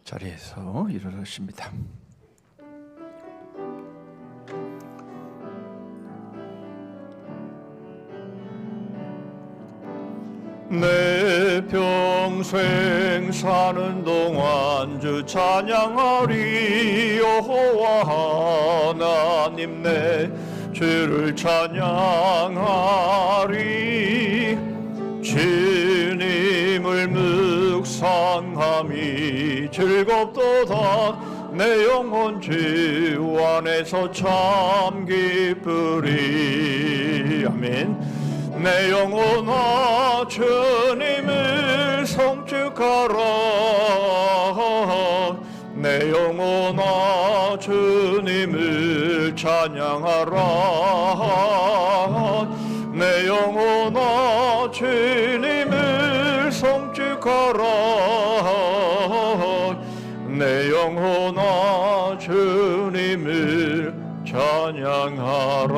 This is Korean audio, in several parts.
자리에서 일어나십니다. 내 평생 사는 동안 주 찬양하리. 여호와 하나님 내 주를 찬양하리. 주님을 묵상함이 즐겁도다. 내 영혼 주 안에서 참 기쁘리. 아멘. 내 영혼아 주님을 성축하라. 내 영혼아 주님을 찬양하라. 내 영혼아 주님을 성축하라. 내 영혼아 주님을 찬양하라.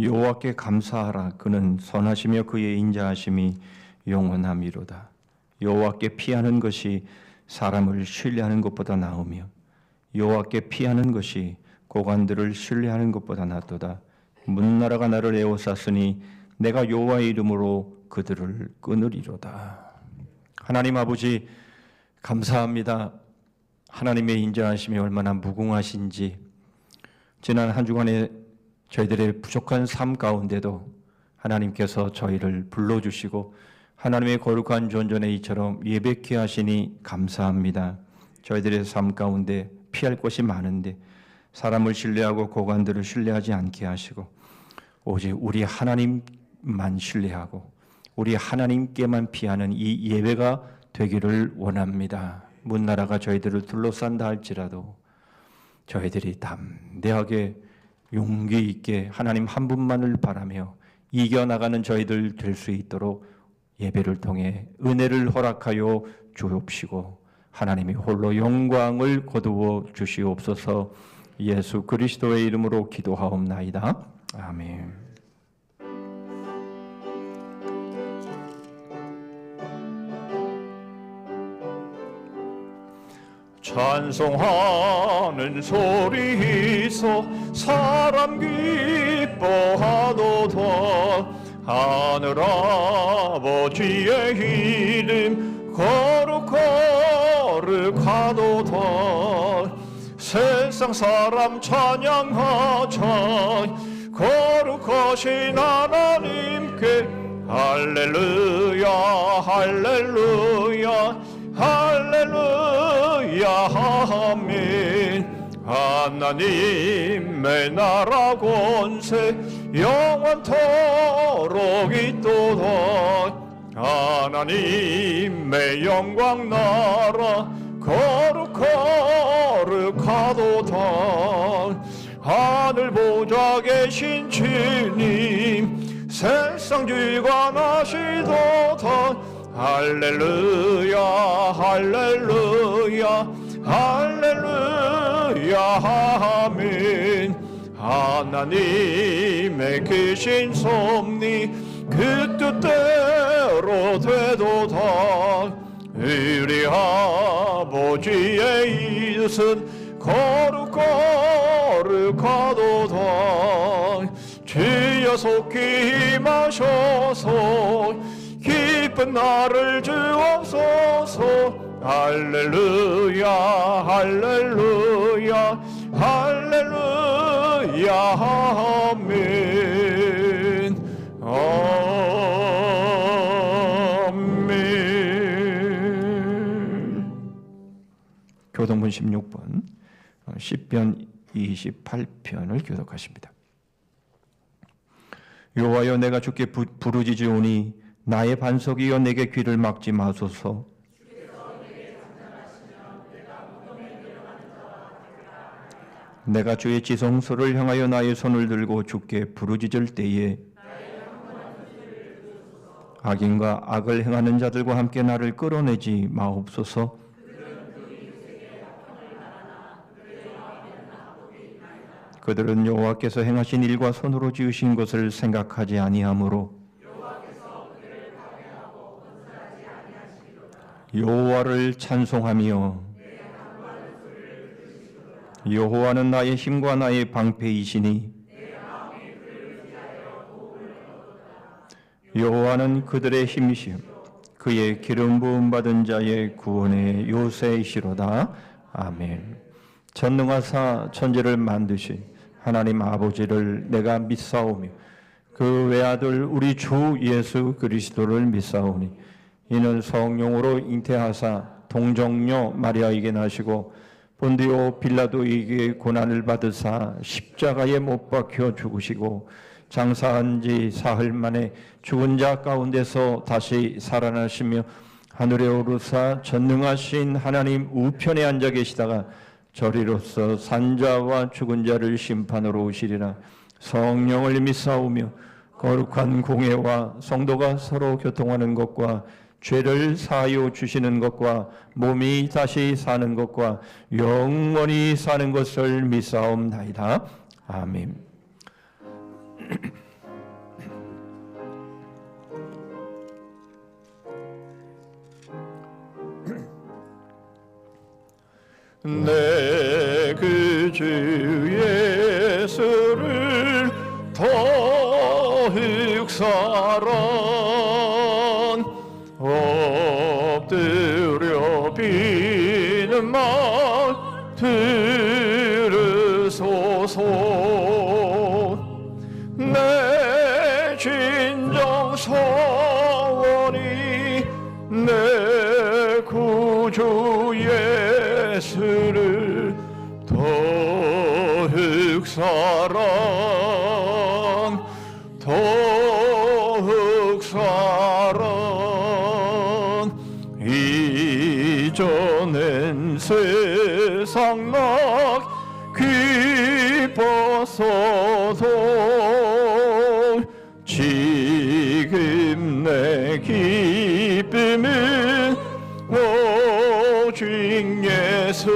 여호와께 감사하라. 그는 선하시며 그의 인자하심이 영원함이로다. 여호와께 피하는 것이 사람을 신뢰하는 것보다 나으며 여호와께 피하는 것이 고관들을 신뢰하는 것보다 낫도다. 문나라가 나를 에워쌌으니 내가 여호와의 이름으로 그들을 끊으리로다. 하나님 아버지 감사합니다. 하나님의 인자하심이 얼마나 무궁하신지. 지난 한 주간에 저희들의 부족한 삶 가운데도 하나님께서 저희를 불러주시고 하나님의 거룩한 존전에 이처럼 예배케 하시니 감사합니다. 저희들의 삶 가운데 피할 것이 많은데 사람을 신뢰하고 고관들을 신뢰하지 않게 하시고 오직 우리 하나님만 신뢰하고 우리 하나님께만 피하는 이 예배가 되기를 원합니다. 문나라가 저희들을 둘러싼다 할지라도 저희들이 담대하게 용기 있게 하나님 한 분만을 바라며 이겨나가는 저희들 될 수 있도록 예배를 통해 은혜를 허락하여 주옵시고 하나님이 홀로 영광을 거두어 주시옵소서. 예수 그리스도의 이름으로 기도하옵나이다. 아멘. 찬송하는 소리 있어 사람 기뻐하도다. 하늘 아버지의 이름 거룩하도다. 세상 사람 찬양하자. 거룩하신 하나님께 할렐루야 할렐루야 할렐루야 아멘. 하나님의 나라 권세 영원토록 있도다. 하나님의 영광 나라 거룩하도다. 하늘 보좌 계신 주님 세상 주관하시도다. 할렐루야 할렐루야 할렐루야 아멘. 하나님의 크신 섭리 그 뜻대로 되도다. 우리 아버지의 뜻은 거룩하도다. 주여 속히 임하셔서 기쁜 날을 주옵소서. 할렐루야 할렐루야 할렐루야 아멘. 아멘. 교동문 16번 시편 28편을 교독하십니다. 여호와여, 내가 주께 부르짖으오니 나의 반석이여 내게 귀를 막지 마소서. 내가 주의 지성소를 향하여 나의 손을 들고 주께 부르짖을 때에 악인과 악을 행하는 자들과 함께 나를 끌어내지 마옵소서. 그들은 여호와께서 행하신 일과 손으로 지으신 것을 생각하지 아니하므로 여호와를 찬송하며 여호와는 나의 힘과 나의 방패이시니 여호와는 그들의 힘이시요 그의 기름 부음 받은 자의 구원의 요새이시로다. 아멘. 전능하사 천지를 만드신 하나님 아버지를 내가 믿사오며 그 외아들 우리 주 예수 그리스도를 믿사오니 이는 성령으로 잉태하사 동정녀 마리아에게 나시고 본디오 빌라도에게 고난을 받으사 십자가에 못 박혀 죽으시고 장사한 지 사흘 만에 죽은 자 가운데서 다시 살아나시며 하늘에 오르사 전능하신 하나님 우편에 앉아 계시다가 저리로서 산자와 죽은 자를 심판으로 오시리라. 성령을 믿사오며 거룩한 공회와 성도가 서로 교통하는 것과 죄를 사하여 주시는 것과 몸이 다시 사는 것과 영원히 사는 것을 믿사옵나이다. 아멘. 내 그 주 예수를 더욱 사랑 엎드려 비는 말 들으소서. 내 진정 소원이 내 구주 예수를 더욱 사랑 더욱 사랑 이전엔 세상 막 기뻤어도 지금 내 기쁨은 오직 예수.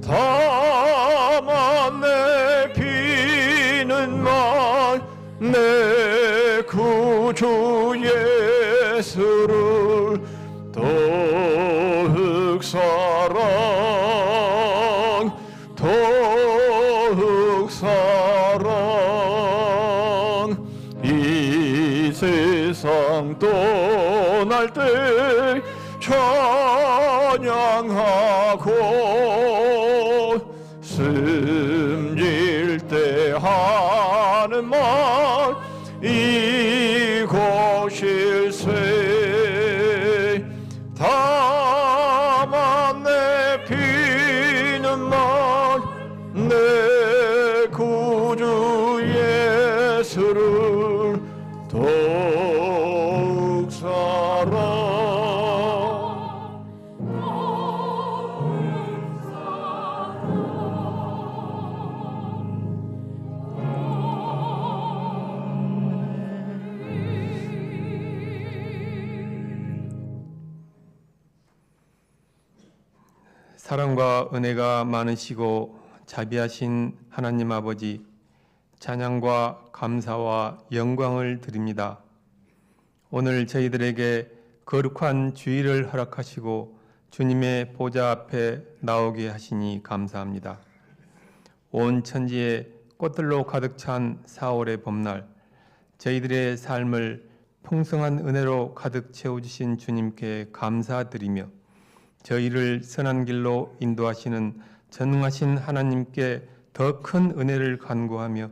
다만 내 비는 말 내 구주 예수를 더욱 사랑 더욱 사랑 이 세상 떠날 때 찬양하고 숨질 때 하는 말 이곳일세. 다만 내 비는 말 내 구주 예수를 더욱 사랑 사랑과 은혜가 많으시고 자비하신 하나님 아버지, 찬양과 감사와 영광을 드립니다. 오늘 저희들에게 거룩한 주일을 허락하시고 주님의 보좌 앞에 나오게 하시니 감사합니다. 온 천지에 꽃들로 가득 찬 4월의 봄날, 저희들의 삶을 풍성한 은혜로 가득 채워주신 주님께 감사드리며 저희를 선한 길로 인도하시는 전능하신 하나님께 더 큰 은혜를 간구하며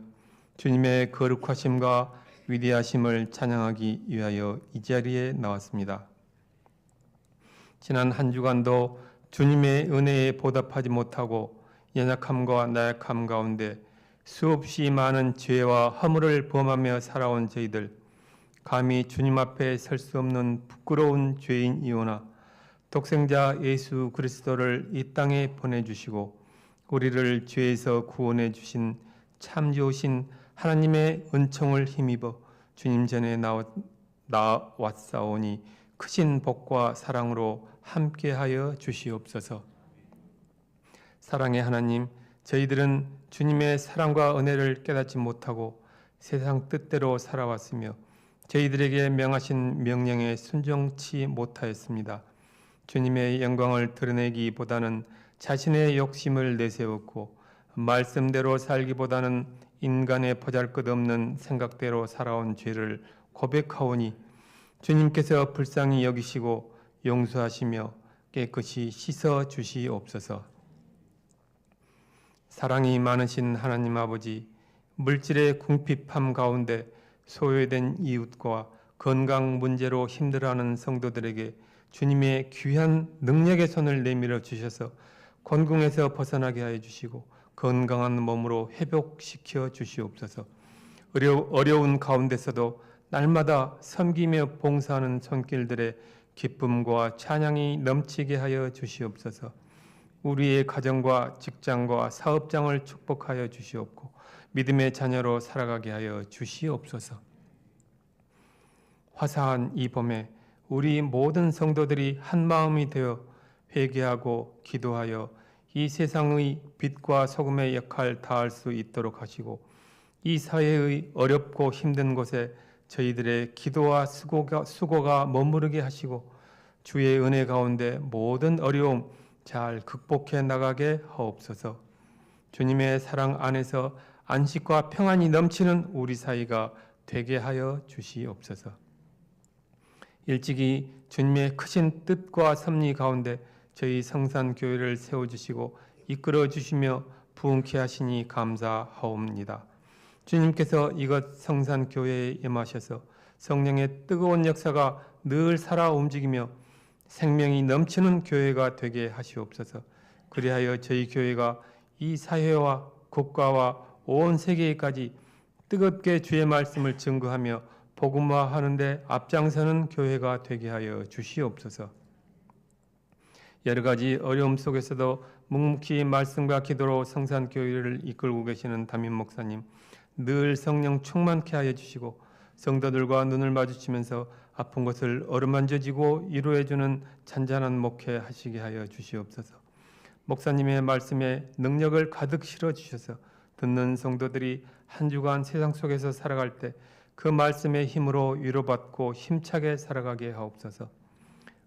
주님의 거룩하심과 위대하심을 찬양하기 위하여 이 자리에 나왔습니다. 지난 한 주간도 주님의 은혜에 보답하지 못하고 연약함과 나약함 가운데 수없이 많은 죄와 허물을 범하며 살아온 저희들, 감히 주님 앞에 설 수 없는 부끄러운 죄인이오나 독생자 예수 그리스도를 이 땅에 보내주시고 우리를 죄에서 구원해 주신 참 좋으신 하나님의 은총을 힘입어 주님 전에 나왔사오니 크신 복과 사랑으로 함께하여 주시옵소서. 사랑의 하나님, 저희들은 주님의 사랑과 은혜를 깨닫지 못하고 세상 뜻대로 살아왔으며 저희들에게 명하신 명령에 순종치 못하였습니다. 주님의 영광을 드러내기보다는 자신의 욕심을 내세웠고 말씀대로 살기보다는 인간의 보잘것없는 생각대로 살아온 죄를 고백하오니 주님께서 불쌍히 여기시고 용서하시며 깨끗이 씻어 주시옵소서. 사랑이 많으신 하나님 아버지, 물질의 궁핍함 가운데 소외된 이웃과 건강 문제로 힘들어하는 성도들에게 주님의 귀한 능력의 손을 내밀어 주셔서 곤궁에서 벗어나게 하여 주시고 건강한 몸으로 회복시켜 주시옵소서. 어려운 가운데서도 날마다 섬기며 봉사하는 손길들의 기쁨과 찬양이 넘치게 하여 주시옵소서. 우리의 가정과 직장과 사업장을 축복하여 주시옵고 믿음의 자녀로 살아가게 하여 주시옵소서. 화사한 이 봄에 우리 모든 성도들이 한 마음이 되어 회개하고 기도하여 이 세상의 빛과 소금의 역할 다할 수 있도록 하시고 이 사회의 어렵고 힘든 곳에 저희들의 기도와 수고가 머무르게 하시고 주의 은혜 가운데 모든 어려움 잘 극복해 나가게 하옵소서. 주님의 사랑 안에서 안식과 평안이 넘치는 우리 사이가 되게 하여 주시옵소서. 일찍이 주님의 크신 뜻과 섭리 가운데 저희 성산교회를 세워주시고 이끌어주시며 부흥케 하시니 감사하옵니다. 주님께서 이것 성산교회에 임하셔서 성령의 뜨거운 역사가 늘 살아 움직이며 생명이 넘치는 교회가 되게 하시옵소서. 그리하여 저희 교회가 이 사회와 국가와 온 세계까지 뜨겁게 주의 말씀을 증거하며 복음화하는 데 앞장서는 교회가 되게 하여 주시옵소서. 여러 가지 어려움 속에서도 묵묵히 말씀과 기도로 성산교회를 이끌고 계시는 담임 목사님, 늘 성령 충만케 하여 주시고 성도들과 눈을 마주치면서 아픈 것을 어루만져지고 위로해주는 잔잔한 목회 하시게 하여 주시옵소서. 목사님의 말씀에 능력을 가득 실어 주셔서 듣는 성도들이 한 주간 세상 속에서 살아갈 때 그 말씀의 힘으로 위로받고 힘차게 살아가게 하옵소서.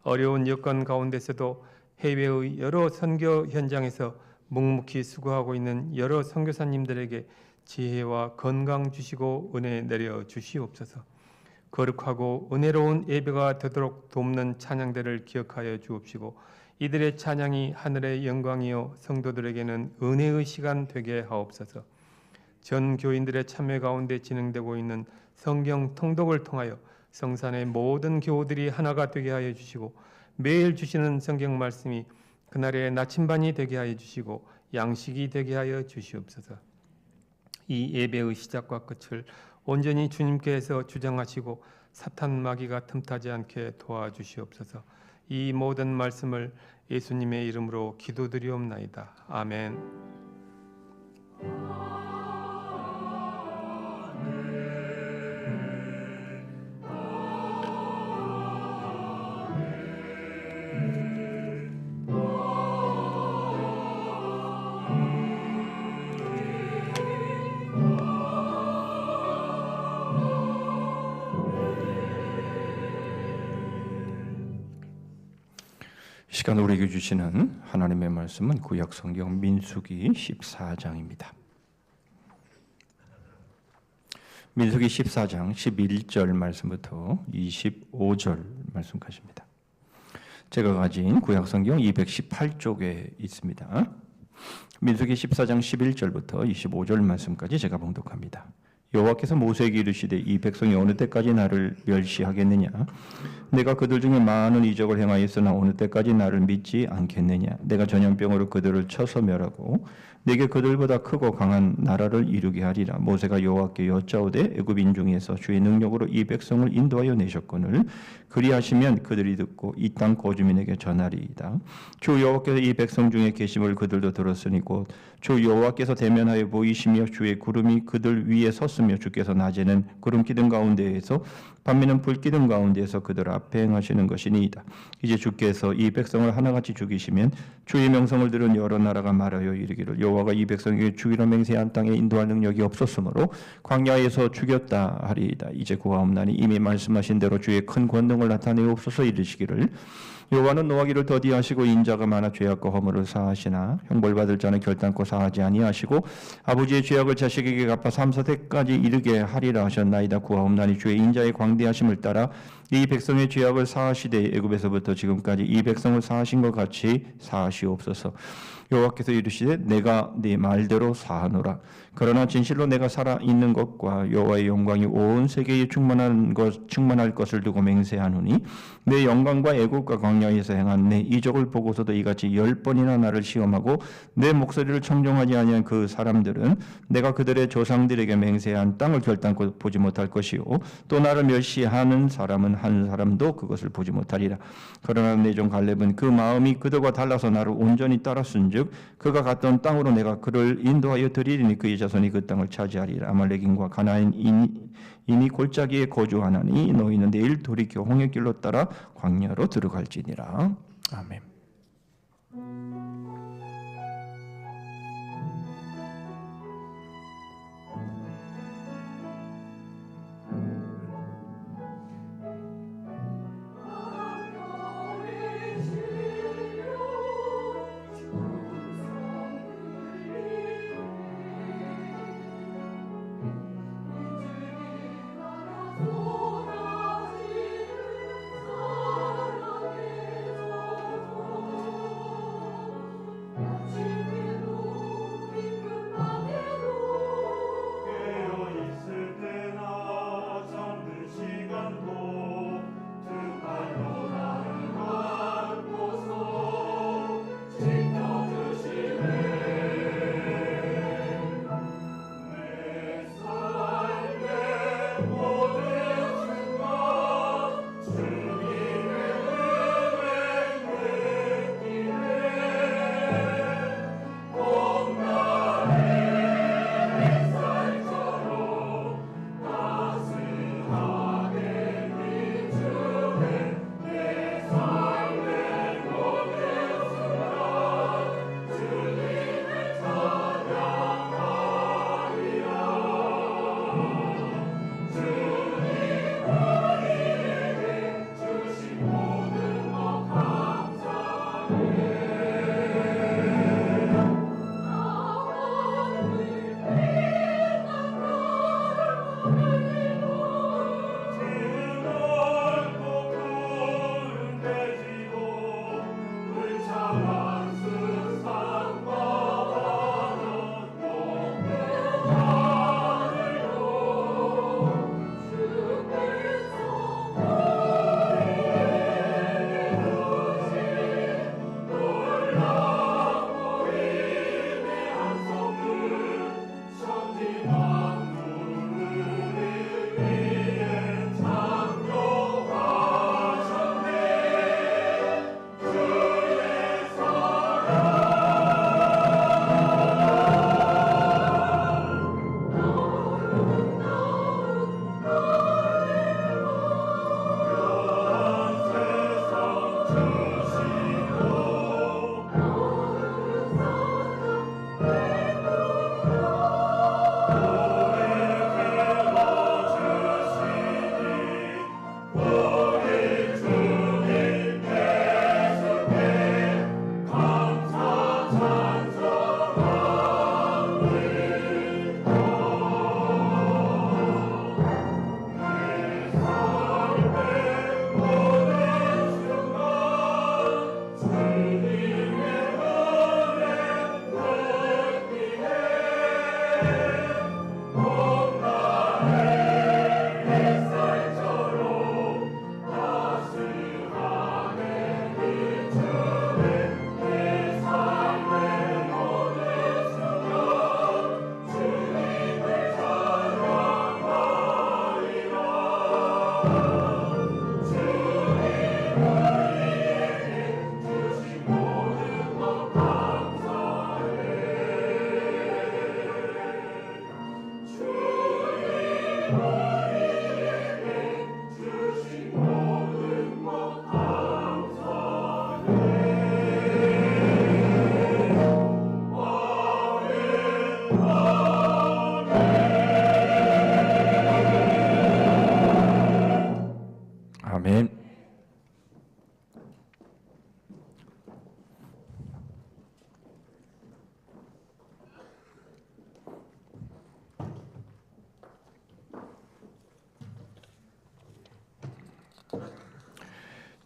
어려운 여건 가운데서도 해외의 여러 선교 현장에서 묵묵히 수고하고 있는 여러 선교사님들에게 지혜와 건강 주시고 은혜 내려 주시옵소서. 거룩하고 은혜로운 예배가 되도록 돕는 찬양대를 기억하여 주옵시고 이들의 찬양이 하늘의 영광이요 성도들에게는 은혜의 시간 되게 하옵소서. 전 교인들의 참여 가운데 진행되고 있는 성경 통독을 통하여 성산의 모든 교우들이 하나가 되게 하여 주시고 매일 주시는 성경 말씀이 그날의 나침반이 되게 하여 주시고 양식이 되게 하여 주시옵소서. 이 예배의 시작과 끝을 온전히 주님께서 주장하시고 사탄 마귀가 틈타지 않게 도와주시옵소서. 이 모든 말씀을 예수님의 이름으로 기도드리옵나이다. 아멘. 시간 우리에게 주시는 하나님의 말씀은 구약 성경 민수기 14장입니다. 민수기 14장 11절 말씀부터 25절 말씀까지입니다. 제가 가진 구약 성경 218쪽에 있습니다. 민수기 14장 11절부터 25절 말씀까지 제가 봉독합니다. 여호와께서 모세에게 이르시되 이 백성이 어느 때까지 나를 멸시하겠느냐? 내가 그들 중에 많은 이적을 행하였으나 어느 때까지 나를 믿지 않겠느냐? 내가 전염병으로 그들을 쳐서 멸하고 내게 그들보다 크고 강한 나라를 이루게 하리라. 모세가 여호와께 여짜오되 애굽 인중에서 주의 능력으로 이 백성을 인도하여 내셨거늘 그리하시면 그들이 듣고 이 땅 거주민에게 전하리이다. 주 여호와께서 이 백성 중에 계심을 그들도 들었으니 곧 주 여호와께서 대면하여 보이시며 주의 구름이 그들 위에 섰으며 주께서 낮에는 구름 기둥 가운데에서 밤에는 불 기둥 가운데에서 그들 앞에 행하시는 것이니이다. 이제 주께서 이 백성을 하나같이 죽이시면 주의 명성을 들은 여러 나라가 말하여 이르기를 여호와가 이 백성에게 주기로 맹세한 땅에 인도할 능력이 없었으므로 광야에서 죽였다 하리이다. 이제 구하옵나니 이미 말씀하신 대로 주의 큰 권능을 나타내옵소서. 이르시기를 여호와는 노하기를 더디하시고 인자가 많아 죄악과 허물을 사하시나 형벌받을 자는 결단코 사하지 아니하시고 아버지의 죄악을 자식에게 갚아 3,4대까지 이르게 하리라 하셨나이다. 구하옵나니 주의 인자의 광대하심을 따라 이 백성의 죄악을 사하시되 애굽에서부터 지금까지 이 백성을 사하신 것 같이 사하시옵소서. 여호와께서 이르시되 내가 네 말대로 사하노라. 그러나 진실로 내가 살아 있는 것과 여호와의 영광이 온 세계에 충만할 것을 두고 맹세하노니 내 영광과 애국과 광야에서 행한 내 이적을 보고서도 이같이 10번이나 나를 시험하고 내 목소리를 청종하지 아니한 그 사람들은 내가 그들의 조상들에게 맹세한 땅을 결단코 보지 못할 것이요 또 나를 멸시하는 사람은 한 사람도 그것을 보지 못하리라. 그러나 내 종 갈렙은 그 마음이 그들과 달라서 나를 온전히 따랐은즉 그가 갔던 땅으로 내가 그를 인도하여 드리리니 그의 자손이 그 땅을 차지하리라. 아말렉인과 가나안인이 골짜기에 거주하나니 너희는 내일 돌이켜 홍해길로 따라 광야로 들어갈지니라. 아멘.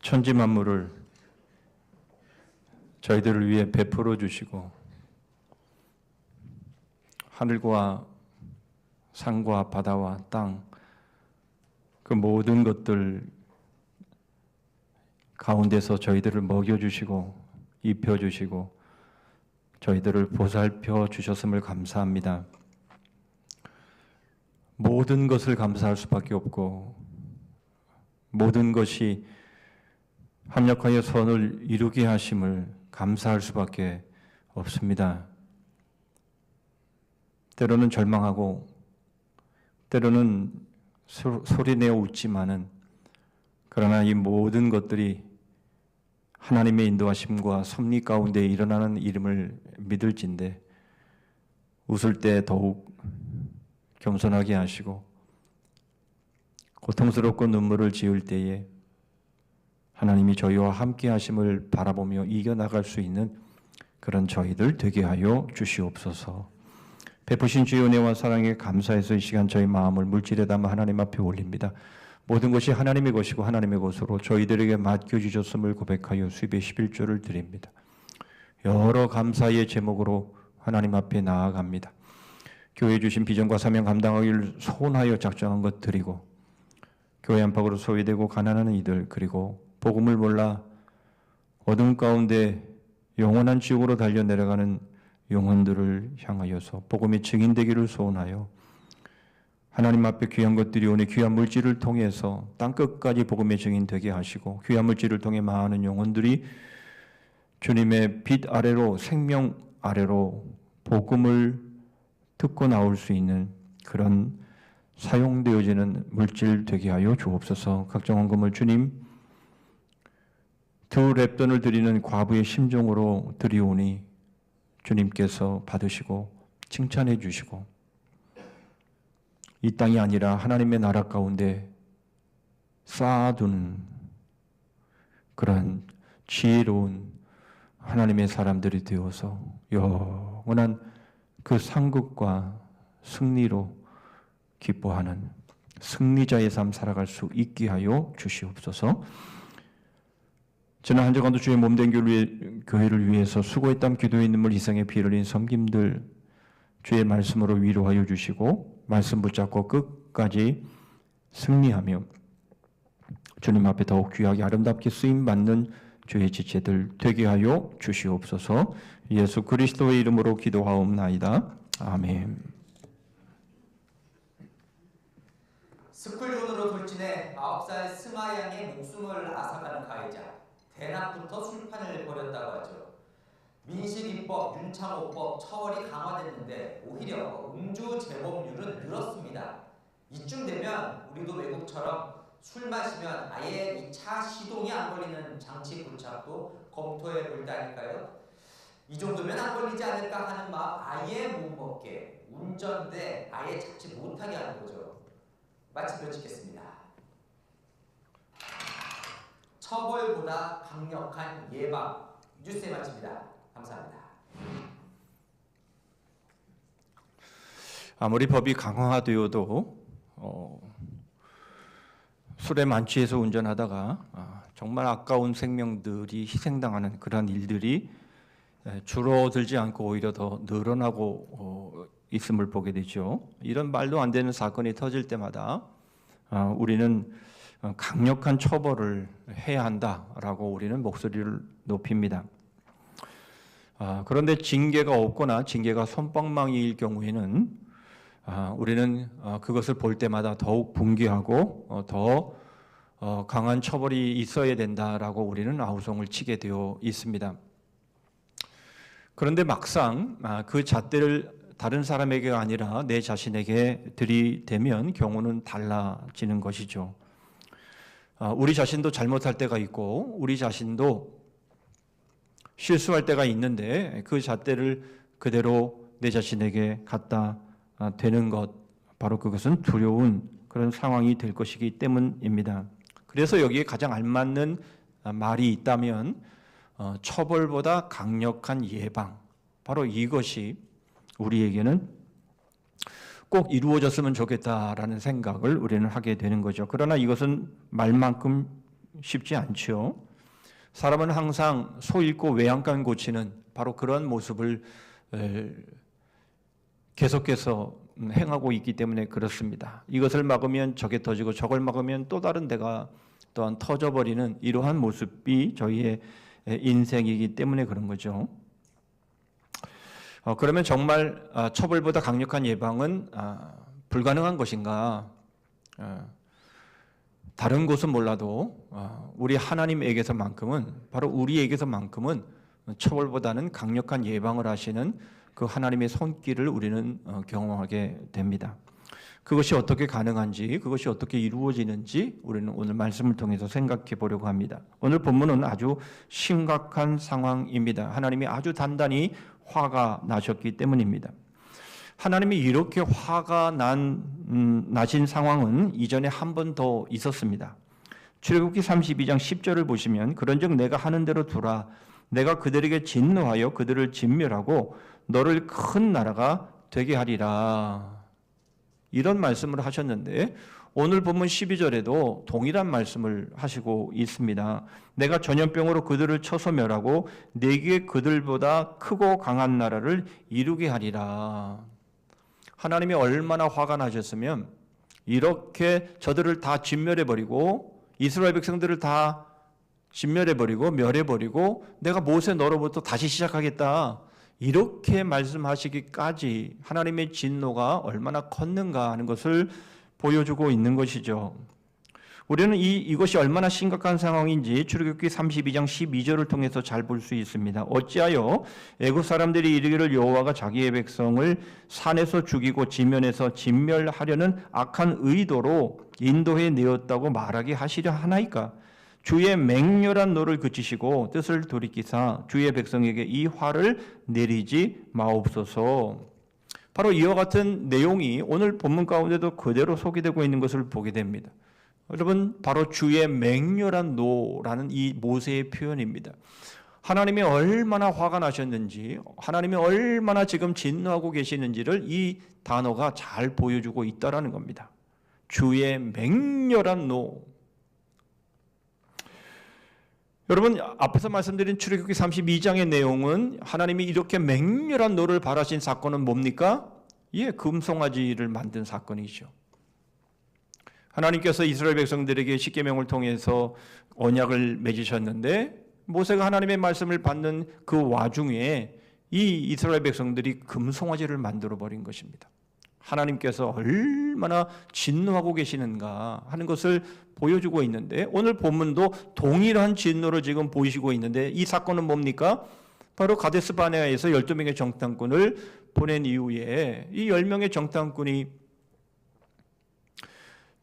천지 만물을 저희들을 위해 베풀어 주시고 하늘과 산과 바다와 땅 그 모든 것들 가운데서 저희들을 먹여주시고 입혀주시고 저희들을 보살펴 주셨음을 감사합니다. 모든 것을 감사할 수밖에 없고 모든 것이 합력하여 선을 이루게 하심을 감사할 수밖에 없습니다. 때로는 절망하고 때로는 소리내어 웃지만은 그러나 이 모든 것들이 하나님의 인도하심과 섭리 가운데 일어나는 일임을 믿을진데 웃을 때 더욱 겸손하게 하시고 고통스럽고 눈물을 지을 때에 하나님이 저희와 함께 하심을 바라보며 이겨나갈 수 있는 그런 저희들 되게 하여 주시옵소서. 베푸신 주의 은혜와 사랑에 감사해서 이 시간 저희 마음을 물질에 담아 하나님 앞에 올립니다. 모든 것이 하나님의 것이고 하나님의 것으로 저희들에게 맡겨주셨음을 고백하여 수입의 11조를 드립니다. 여러 감사의 제목으로 하나님 앞에 나아갑니다. 교회 주신 비전과 사명 감당하기를 소원하여 작정한 것 드리고 교회 안팎으로 소외되고 가난한 이들 그리고 복음을 몰라 어둠 가운데 영원한 지옥으로 달려 내려가는 영혼들을 향하여서 복음의 증인되기를 소원하여 하나님 앞에 귀한 것들이 오니 귀한 물질을 통해서 땅끝까지 복음의 증인 되게 하시고 귀한 물질을 통해 많은 영혼들이 주님의 빛 아래로 생명 아래로 복음을 듣고 나올 수 있는 그런 사용되어지는 물질 되게 하여 주옵소서. 각종 헌금을 주님 두 렙돈을 드리는 과부의 심정으로 드리오니 주님께서 받으시고 칭찬해 주시고 이 땅이 아니라 하나님의 나라 가운데 쌓아두는 그런 지혜로운 하나님의 사람들이 되어서 영원한 그 상급과 승리로 기뻐하는 승리자의 삶 살아갈 수 있게 하여 주시옵소서. 지난 한 주간도 주의 몸된 교회를 위해서 수고했던 기도의 눈물 희생의 피를 흘린 섬김들 주의 말씀으로 위로하여 주시고 말씀 붙잡고 끝까지 승리하며 주님 앞에 더욱 귀하게 아름답게 쓰임받는 주의 지체들 되게 하여 주시옵소서. 예수 그리스도의 이름으로 기도하옵나이다. 아멘. 스쿨존으로 돌진해 9살 승아 양의 목숨을 앗아가는 가해자. 대낮부터 술판을 벌였다고 하죠. 민식이법, 윤창호법 처벌이 강화됐는데 오히려 음주 재범률은 늘었습니다. 이쯤 되면 우리도 외국처럼 술 마시면 아예 2차 시동이 안 걸리는 장치 부착도 검토해 볼다니까요. 이 정도면 안 걸리지 않을까 하는 마음 아예 못 먹게 운전대 아예 잡지 못하게 하는 거죠. 마치며 찍겠습니다. 처벌보다 강력한 예방 뉴스에 마칩니다. 감사합니다. 아무리 법이 강화되어도 술에 만취해서 운전하다가 정말 아까운 생명들이 희생당하는 그런 일들이 줄어들지 않고 오히려 더 늘어나고 있음을 보게 되죠. 이런 말도 안 되는 사건이 터질 때마다 우리는 강력한 처벌을 해야 한다라고 우리는 목소리를 높입니다. 그런데 징계가 없거나 징계가 솜방망이일 경우에는 우리는 그것을 볼 때마다 더욱 분개하고 더 강한 처벌이 있어야 된다라고 우리는 아우성을 치게 되어 있습니다. 그런데 막상 그 잣대를 다른 사람에게 아니라 내 자신에게 들이대면 경우는 달라지는 것이죠. 우리 자신도 잘못할 때가 있고 우리 자신도 실수할 때가 있는데 그 잣대를 그대로 내 자신에게 갖다 대는 것, 바로 그것은 두려운 그런 상황이 될 것이기 때문입니다. 그래서 여기에 가장 알맞는 말이 있다면 처벌보다 강력한 예방, 바로 이것이 우리에게는 꼭 이루어졌으면 좋겠다라는 생각을 우리는 하게 되는 거죠. 그러나 이것은 말만큼 쉽지 않죠. 사람은 항상 소 잃고 외양간 고치는 바로 그런 모습을 계속해서 행하고 있기 때문에 그렇습니다. 이것을 막으면 저게 터지고 저걸 막으면 또 다른 데가 또한 터져버리는 이러한 모습이 저희의 인생이기 때문에 그런 거죠. 그러면 정말 처벌보다 강력한 예방은 불가능한 것인가? 다른 곳은 몰라도 우리 하나님에게서만큼은, 바로 우리에게서만큼은 처벌보다는 강력한 예방을 하시는 그 하나님의 손길을 우리는 경험하게 됩니다. 그것이 어떻게 가능한지, 그것이 어떻게 이루어지는지 우리는 오늘 말씀을 통해서 생각해 보려고 합니다. 오늘 본문은 아주 심각한 상황입니다. 하나님이 아주 단단히 화가 나셨기 때문입니다. 하나님이 이렇게 화가 나신 상황은 이전에 한 번 더 있었습니다. 출애굽기 32장 10절을 보시면 그런즉 내가 하는 대로 두라. 내가 그들에게 진노하여 그들을 진멸하고 너를 큰 나라가 되게 하리라. 이런 말씀을 하셨는데 오늘 본문 12절에도 동일한 말씀을 하시고 있습니다. 내가 전염병으로 그들을 쳐서 멸하고 내게 그들보다 크고 강한 나라를 이루게 하리라. 하나님이 얼마나 화가 나셨으면 이렇게 저들을 다 진멸해버리고 이스라엘 백성들을 다 진멸해버리고 멸해버리고 내가 모세 너로부터 다시 시작하겠다, 이렇게 말씀하시기까지 하나님의 진노가 얼마나 컸는가 하는 것을 보여주고 있는 것이죠. 우리는 이것이 얼마나 심각한 상황인지 출애굽기 32장 12절을 통해서 잘 볼 수 있습니다. 어찌하여 애굽 사람들이 이르기를 여호와가 자기의 백성을 산에서 죽이고 지면에서 진멸하려는 악한 의도로 인도해 내었다고 말하게 하시려 하나이까? 주의 맹렬한 노를 그치시고 뜻을 돌이키사 주의 백성에게 이 화를 내리지 마옵소서. 바로 이와 같은 내용이 오늘 본문 가운데도 그대로 소개되고 있는 것을 보게 됩니다. 여러분, 바로 주의 맹렬한 노라는 이 모세의 표현입니다. 하나님이 얼마나 화가 나셨는지, 하나님이 얼마나 지금 진노하고 계시는지를 이 단어가 잘 보여주고 있다라는 겁니다. 주의 맹렬한 노. 여러분, 앞에서 말씀드린 출애굽기 32장의 내용은 하나님이 이렇게 맹렬한 노를 발하신 사건은 뭡니까? 예, 금송아지를 만든 사건이죠. 하나님께서 이스라엘 백성들에게 십계명을 통해서 언약을 맺으셨는데 모세가 하나님의 말씀을 받는 그 와중에 이 이스라엘 백성들이 금송아지를 만들어 버린 것입니다. 하나님께서 얼마나 진노하고 계시는가 하는 것을 보여주고 있는데 오늘 본문도 동일한 진노를 지금 보이시고 있는데 이 사건은 뭡니까? 바로 가데스 바네아에서 12명의 정탐꾼을 보낸 이후에 이 10명의 정탐꾼이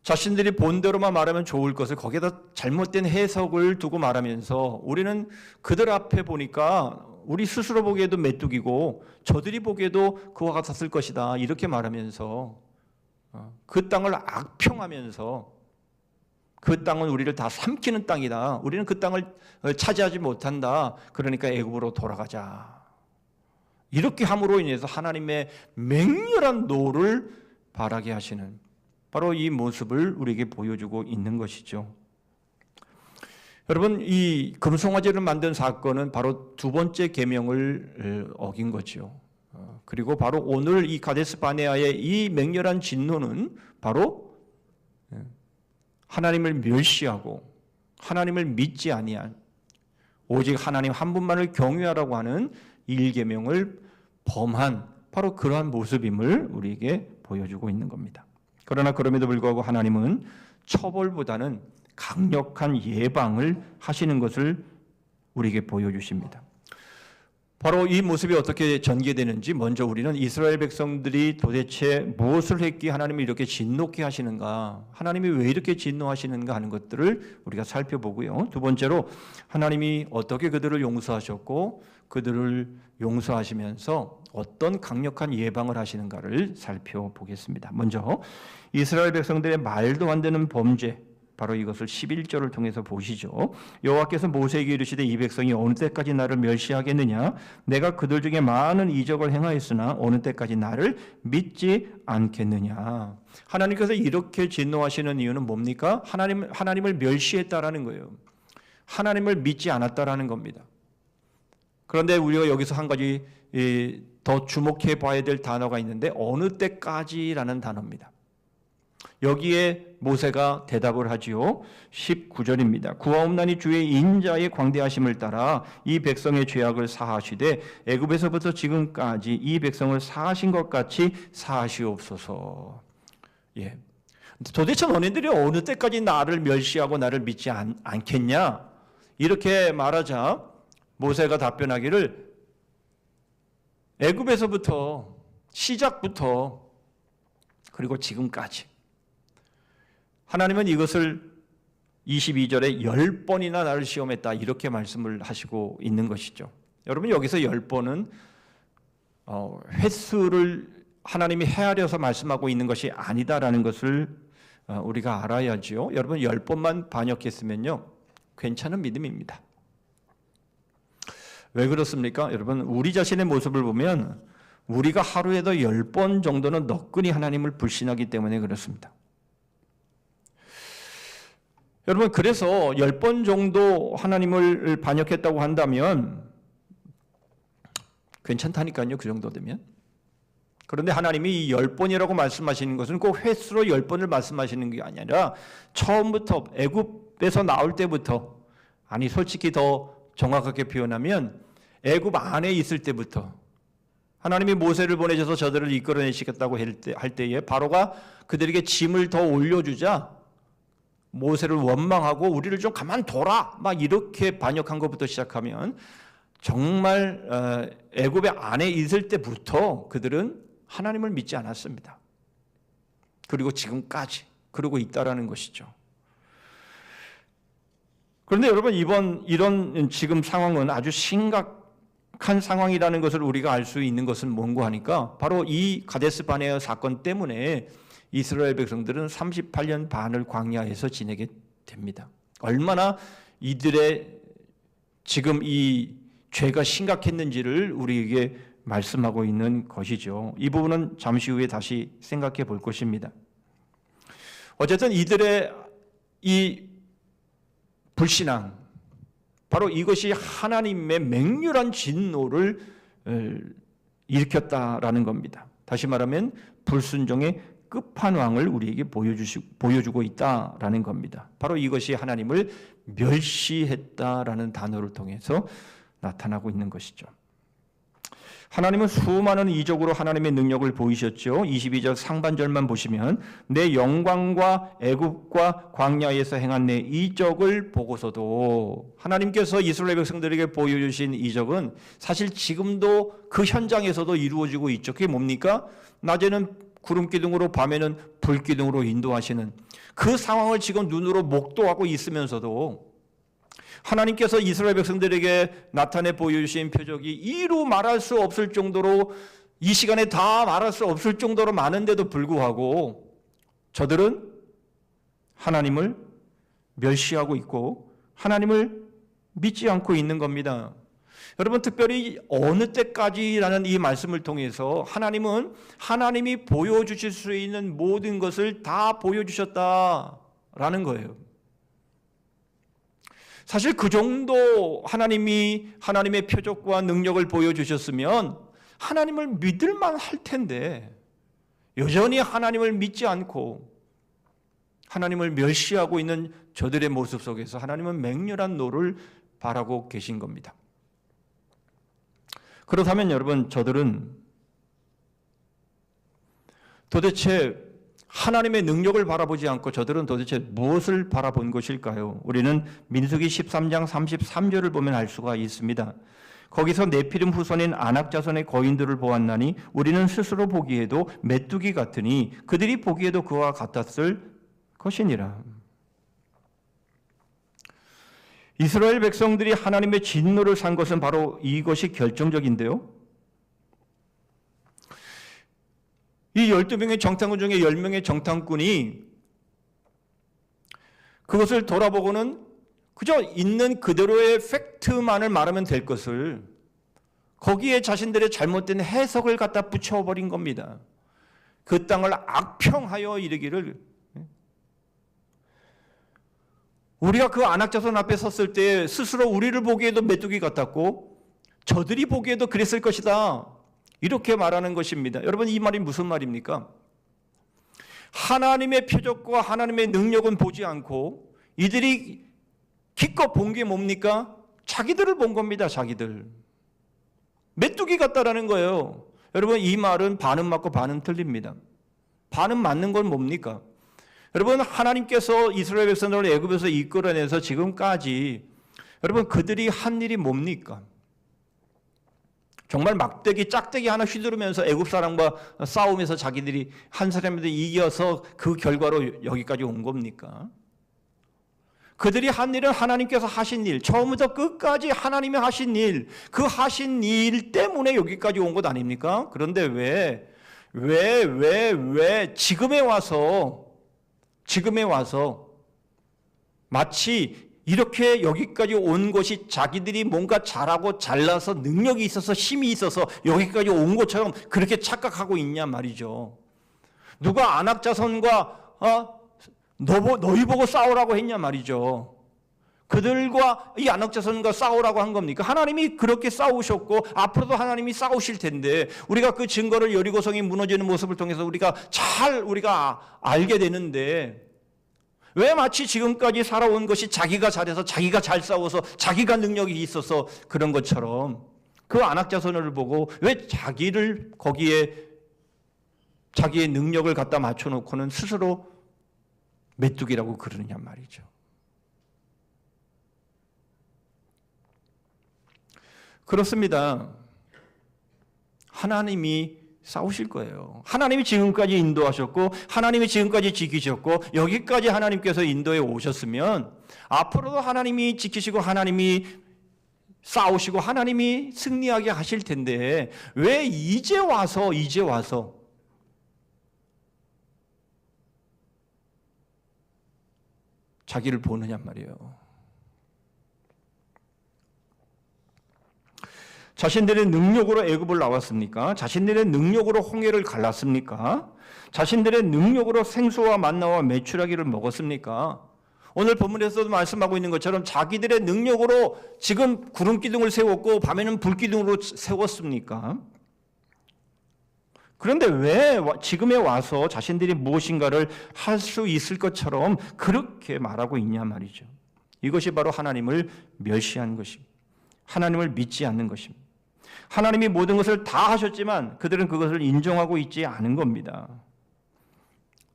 자신들이 본대로만 말하면 좋을 것을 거기에다 잘못된 해석을 두고 말하면서 우리는 그들 앞에 보니까 우리 스스로 보기에도 메뚜기고 저들이 보기에도 그와 같았을 것이다, 이렇게 말하면서 그 땅을 악평하면서 그 땅은 우리를 다 삼키는 땅이다, 우리는 그 땅을 차지하지 못한다, 그러니까 애굽으로 돌아가자, 이렇게 함으로 인해서 하나님의 맹렬한 노를 발하게 하시는 바로 이 모습을 우리에게 보여주고 있는 것이죠. 여러분, 이 금송아지를 만든 사건은 바로 두 번째 계명을 어긴 거죠. 그리고 바로 오늘 이 가데스 바네아의 이 맹렬한 진노는 바로 하나님을 멸시하고 하나님을 믿지 아니한 오직 하나님 한 분만을 경외하라고 하는 1계명을 범한 바로 그러한 모습임을 우리에게 보여주고 있는 겁니다. 그러나 그럼에도 불구하고 하나님은 처벌보다는 강력한 예방을 하시는 것을 우리에게 보여주십니다. 바로 이 모습이 어떻게 전개되는지 먼저 우리는 이스라엘 백성들이 도대체 무엇을 했기에 하나님이 이렇게 진노케 하시는가, 하나님이 왜 이렇게 진노하시는가 하는 것들을 우리가 살펴보고요. 두 번째로 하나님이 어떻게 그들을 용서하셨고 그들을 용서하시면서 어떤 강력한 예방을 하시는가를 살펴보겠습니다. 먼저 이스라엘 백성들의 말도 안 되는 범죄, 바로 이것을 11절을 통해서 보시죠. 여호와께서 모세에게 이르시되 이 백성이 어느 때까지 나를 멸시하겠느냐? 내가 그들 중에 많은 이적을 행하였으나 어느 때까지 나를 믿지 않겠느냐? 하나님께서 이렇게 진노하시는 이유는 뭡니까? 하나님을 멸시했다라는 거예요. 하나님을 믿지 않았다라는 겁니다. 그런데 우리가 여기서 한 가지 더 주목해 봐야 될 단어가 있는데 어느 때까지라는 단어입니다. 여기에 모세가 대답을 하지요. 19절입니다. 구하옵나니 주의 인자의 광대하심을 따라 이 백성의 죄악을 사하시되 애굽에서부터 지금까지 이 백성을 사하신 것 같이 사하시옵소서. 예. 도대체 너네들이 어느 때까지 나를 멸시하고 나를 믿지 않겠냐? 이렇게 말하자 모세가 답변하기를 애굽에서부터 시작부터 그리고 지금까지 하나님은 이것을 22절에 10번이나 나를 시험했다 이렇게 말씀을 하시고 있는 것이죠. 여러분 여기서 10번은 횟수를 하나님이 헤아려서 말씀하고 있는 것이 아니다라는 것을 우리가 알아야지요. 여러분 10번만 반역했으면요 괜찮은 믿음입니다. 왜 그렇습니까? 여러분 우리 자신의 모습을 보면 우리가 하루에도 10번 정도는 너끈히 하나님을 불신하기 때문에 그렇습니다. 여러분 그래서 10번 정도 하나님을 반역했다고 한다면 괜찮다니까요. 그 정도 되면. 그런데 하나님이 이 10번이라고 말씀하시는 것은 꼭 횟수로 10번을 말씀하시는 게 아니라 처음부터 애굽에서 나올 때부터, 아니 솔직히 더 정확하게 표현하면 애굽 안에 있을 때부터 하나님이 모세를 보내셔서 저들을 이끌어내시겠다고 할 때에 바로가 그들에게 짐을 더 올려주자 모세를 원망하고 우리를 좀 가만둬라 막 이렇게 반역한 것부터 시작하면 정말 애굽의 안에 있을 때부터 그들은 하나님을 믿지 않았습니다. 그리고 지금까지 그러고 있다라는 것이죠. 그런데 여러분 이런 지금 상황은 아주 심각한 상황이라는 것을 우리가 알 수 있는 것은 뭔가 하니까 바로 이 가데스 바네아 사건 때문에 이스라엘 백성들은 38년 반을 광야에서 지내게 됩니다. 얼마나 이들의 지금 이 죄가 심각했는지를 우리에게 말씀하고 있는 것이죠. 이 부분은 잠시 후에 다시 생각해 볼 것입니다. 어쨌든 이들의 이 불신앙, 바로 이것이 하나님의 맹렬한 진노를 일으켰다라는 겁니다. 다시 말하면 불순종의 끝판왕을 우리에게 보여주고 있다라는 겁니다. 바로 이것이 하나님을 멸시했다라는 단어를 통해서 나타나고 있는 것이죠. 하나님은 수많은 이적으로 하나님의 능력을 보이셨죠. 22절 상반절만 보시면 내 영광과 애굽과 광야에서 행한 내 이적을 보고서도 하나님께서 이스라엘 백성들에게 보여주신 이적은 사실 지금도 그 현장에서도 이루어지고 있죠. 그게 뭡니까? 낮에는 구름 기둥으로 밤에는 불 기둥으로 인도하시는 그 상황을 지금 눈으로 목도하고 있으면서도 하나님께서 이스라엘 백성들에게 나타내 보여주신 표적이 이루 말할 수 없을 정도로 이 시간에 다 말할 수 없을 정도로 많은데도 불구하고 저들은 하나님을 멸시하고 있고 하나님을 믿지 않고 있는 겁니다. 여러분 특별히 어느 때까지라는 이 말씀을 통해서 하나님은 하나님이 보여주실 수 있는 모든 것을 다 보여주셨다라는 거예요. 사실 그 정도 하나님이 하나님의 표적과 능력을 보여주셨으면 하나님을 믿을만 할 텐데 여전히 하나님을 믿지 않고 하나님을 멸시하고 있는 저들의 모습 속에서 하나님은 맹렬한 노를 바라고 계신 겁니다. 그렇다면 여러분 저들은 도대체 하나님의 능력을 바라보지 않고 저들은 도대체 무엇을 바라본 것일까요? 우리는 민수기 13장 33절을 보면 알 수가 있습니다. 거기서 네피림 후손인 아낙 자손의 거인들을 보았나니 우리는 스스로 보기에도 메뚜기 같으니 그들이 보기에도 그와 같았을 것이니라. 이스라엘 백성들이 하나님의 진노를 산 것은 바로 이것이 결정적인데요. 이 12명의 정탐꾼 중에 10명의 정탐꾼이 그것을 돌아보고는 그저 있는 그대로의 팩트만을 말하면 될 것을 거기에 자신들의 잘못된 해석을 갖다 붙여버린 겁니다. 그 땅을 악평하여 이르기를, 우리가 그 안악자손 앞에 섰을 때 스스로 우리를 보기에도 메뚜기 같았고 저들이 보기에도 그랬을 것이다, 이렇게 말하는 것입니다. 여러분, 이 말이 무슨 말입니까? 하나님의 표적과 하나님의 능력은 보지 않고 이들이 기껏 본 게 뭡니까? 자기들을 본 겁니다. 자기들. 메뚜기 같다라는 거예요. 여러분, 이 말은 반은 맞고 반은 틀립니다. 반은 맞는 건 뭡니까? 여러분, 하나님께서 이스라엘 백성들을 애굽에서 이끌어내서 지금까지 여러분 그들이 한 일이 뭡니까? 정말 막대기 짝대기 하나 휘두르면서 애굽 사람과 싸우면서 자기들이 한 사람한테 이겨서 그 결과로 여기까지 온 겁니까? 그들이 한 일은 하나님께서 하신 일, 처음부터 끝까지 하나님이 하신 일, 그 하신 일 때문에 여기까지 온 것 아닙니까? 그런데 왜 지금에 와서 마치 이렇게 여기까지 온 것이 자기들이 뭔가 잘하고 잘나서 능력이 있어서 힘이 있어서 여기까지 온 것처럼 그렇게 착각하고 있냐 말이죠. 누가 안악자손과 너희 보고 싸우라고 했냐 말이죠. 그들과 이 안악자손과 싸우라고 한 겁니까? 하나님이 그렇게 싸우셨고 앞으로도 하나님이 싸우실 텐데 우리가 그 증거를 여리고성이 무너지는 모습을 통해서 우리가 알게 되는데, 왜 마치 지금까지 살아온 것이 자기가 잘해서 자기가 잘 싸워서 자기가 능력이 있어서 그런 것처럼 그 안악자손을 보고 왜 자기를 거기에 자기의 능력을 갖다 맞춰놓고는 스스로 메뚜기라고 그러느냐 말이죠. 그렇습니다. 하나님이 싸우실 거예요. 하나님이 지금까지 인도하셨고 하나님이 지금까지 지키셨고 여기까지 하나님께서 인도해 오셨으면 앞으로도 하나님이 지키시고 하나님이 싸우시고 하나님이 승리하게 하실 텐데 왜 이제 와서 자기를 보느냐 말이에요. 자신들의 능력으로 애굽을 나왔습니까? 자신들의 능력으로 홍해를 갈랐습니까? 자신들의 능력으로 생수와 만나와 메추라기를 먹었습니까? 오늘 본문에서도 말씀하고 있는 것처럼 자기들의 능력으로 지금 구름기둥을 세웠고 밤에는 불기둥으로 세웠습니까? 그런데 왜 지금에 와서 자신들이 무엇인가를 할 수 있을 것처럼 그렇게 말하고 있냐 말이죠. 이것이 바로 하나님을 멸시한 것입니다. 하나님을 믿지 않는 것입니다. 하나님이 모든 것을 다 하셨지만 그들은 그것을 인정하고 있지 않은 겁니다.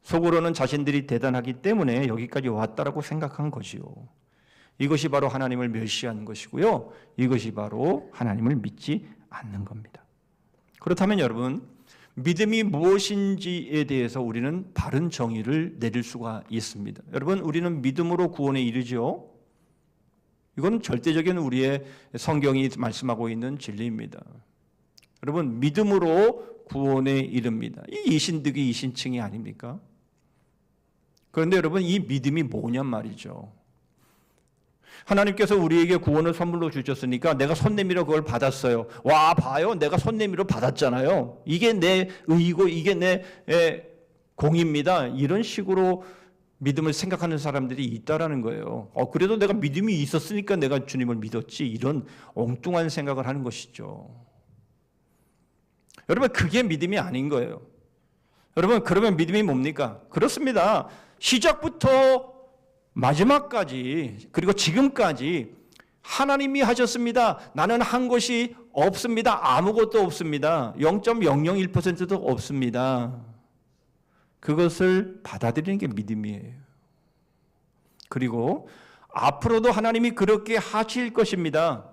속으로는 자신들이 대단하기 때문에 여기까지 왔다라고 생각한 것이요. 이것이 바로 하나님을 멸시하는 것이고요. 이것이 바로 하나님을 믿지 않는 겁니다. 그렇다면 여러분, 믿음이 무엇인지에 대해서 우리는 바른 정의를 내릴 수가 있습니다. 여러분, 우리는 믿음으로 구원에 이르죠. 이건 절대적인 우리의 성경이 말씀하고 있는 진리입니다. 여러분, 믿음으로 구원에 이릅니다. 이 이신득이 이신칭이 아닙니까? 그런데 여러분, 이 믿음이 뭐냔 말이죠. 하나님께서 우리에게 구원을 선물로 주셨으니까 내가 손 내밀어 그걸 받았어요. 와, 봐요, 내가 손 내밀어 받았잖아요. 이게 내 의이고 이게 내 공입니다. 이런 식으로 믿음을 생각하는 사람들이 있다라는 거예요. 그래도 내가 믿음이 있었으니까 내가 주님을 믿었지, 이런 엉뚱한 생각을 하는 것이죠. 여러분, 그게 믿음이 아닌 거예요. 여러분, 그러면 믿음이 뭡니까? 그렇습니다. 시작부터 마지막까지 그리고 지금까지 하나님이 하셨습니다. 나는 한 것이 없습니다. 아무것도 없습니다. 0.001%도 없습니다. 그것을 받아들이는 게 믿음이에요. 그리고 앞으로도 하나님이 그렇게 하실 것입니다.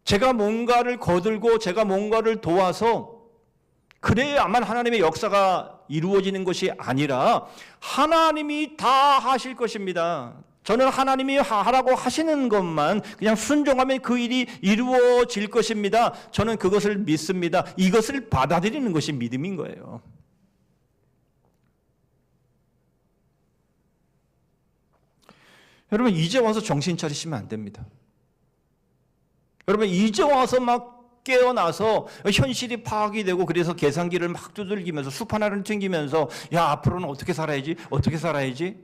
제가 뭔가를 거들고 제가 뭔가를 도와서 그래야만 하나님의 역사가 이루어지는 것이 아니라 하나님이 다 하실 것입니다. 저는 하나님이 하라고 하시는 것만 그냥 순종하면 그 일이 이루어질 것입니다. 저는 그것을 믿습니다. 이것을 받아들이는 것이 믿음인 거예요. 여러분 이제 와서 정신 차리시면 안 됩니다. 여러분 이제 와서 막 깨어나서 현실이 파악이 되고 그래서 계산기를 막 두들기면서 숲 하나를 튕기면서 야 앞으로는 어떻게 살아야지? 어떻게 살아야지?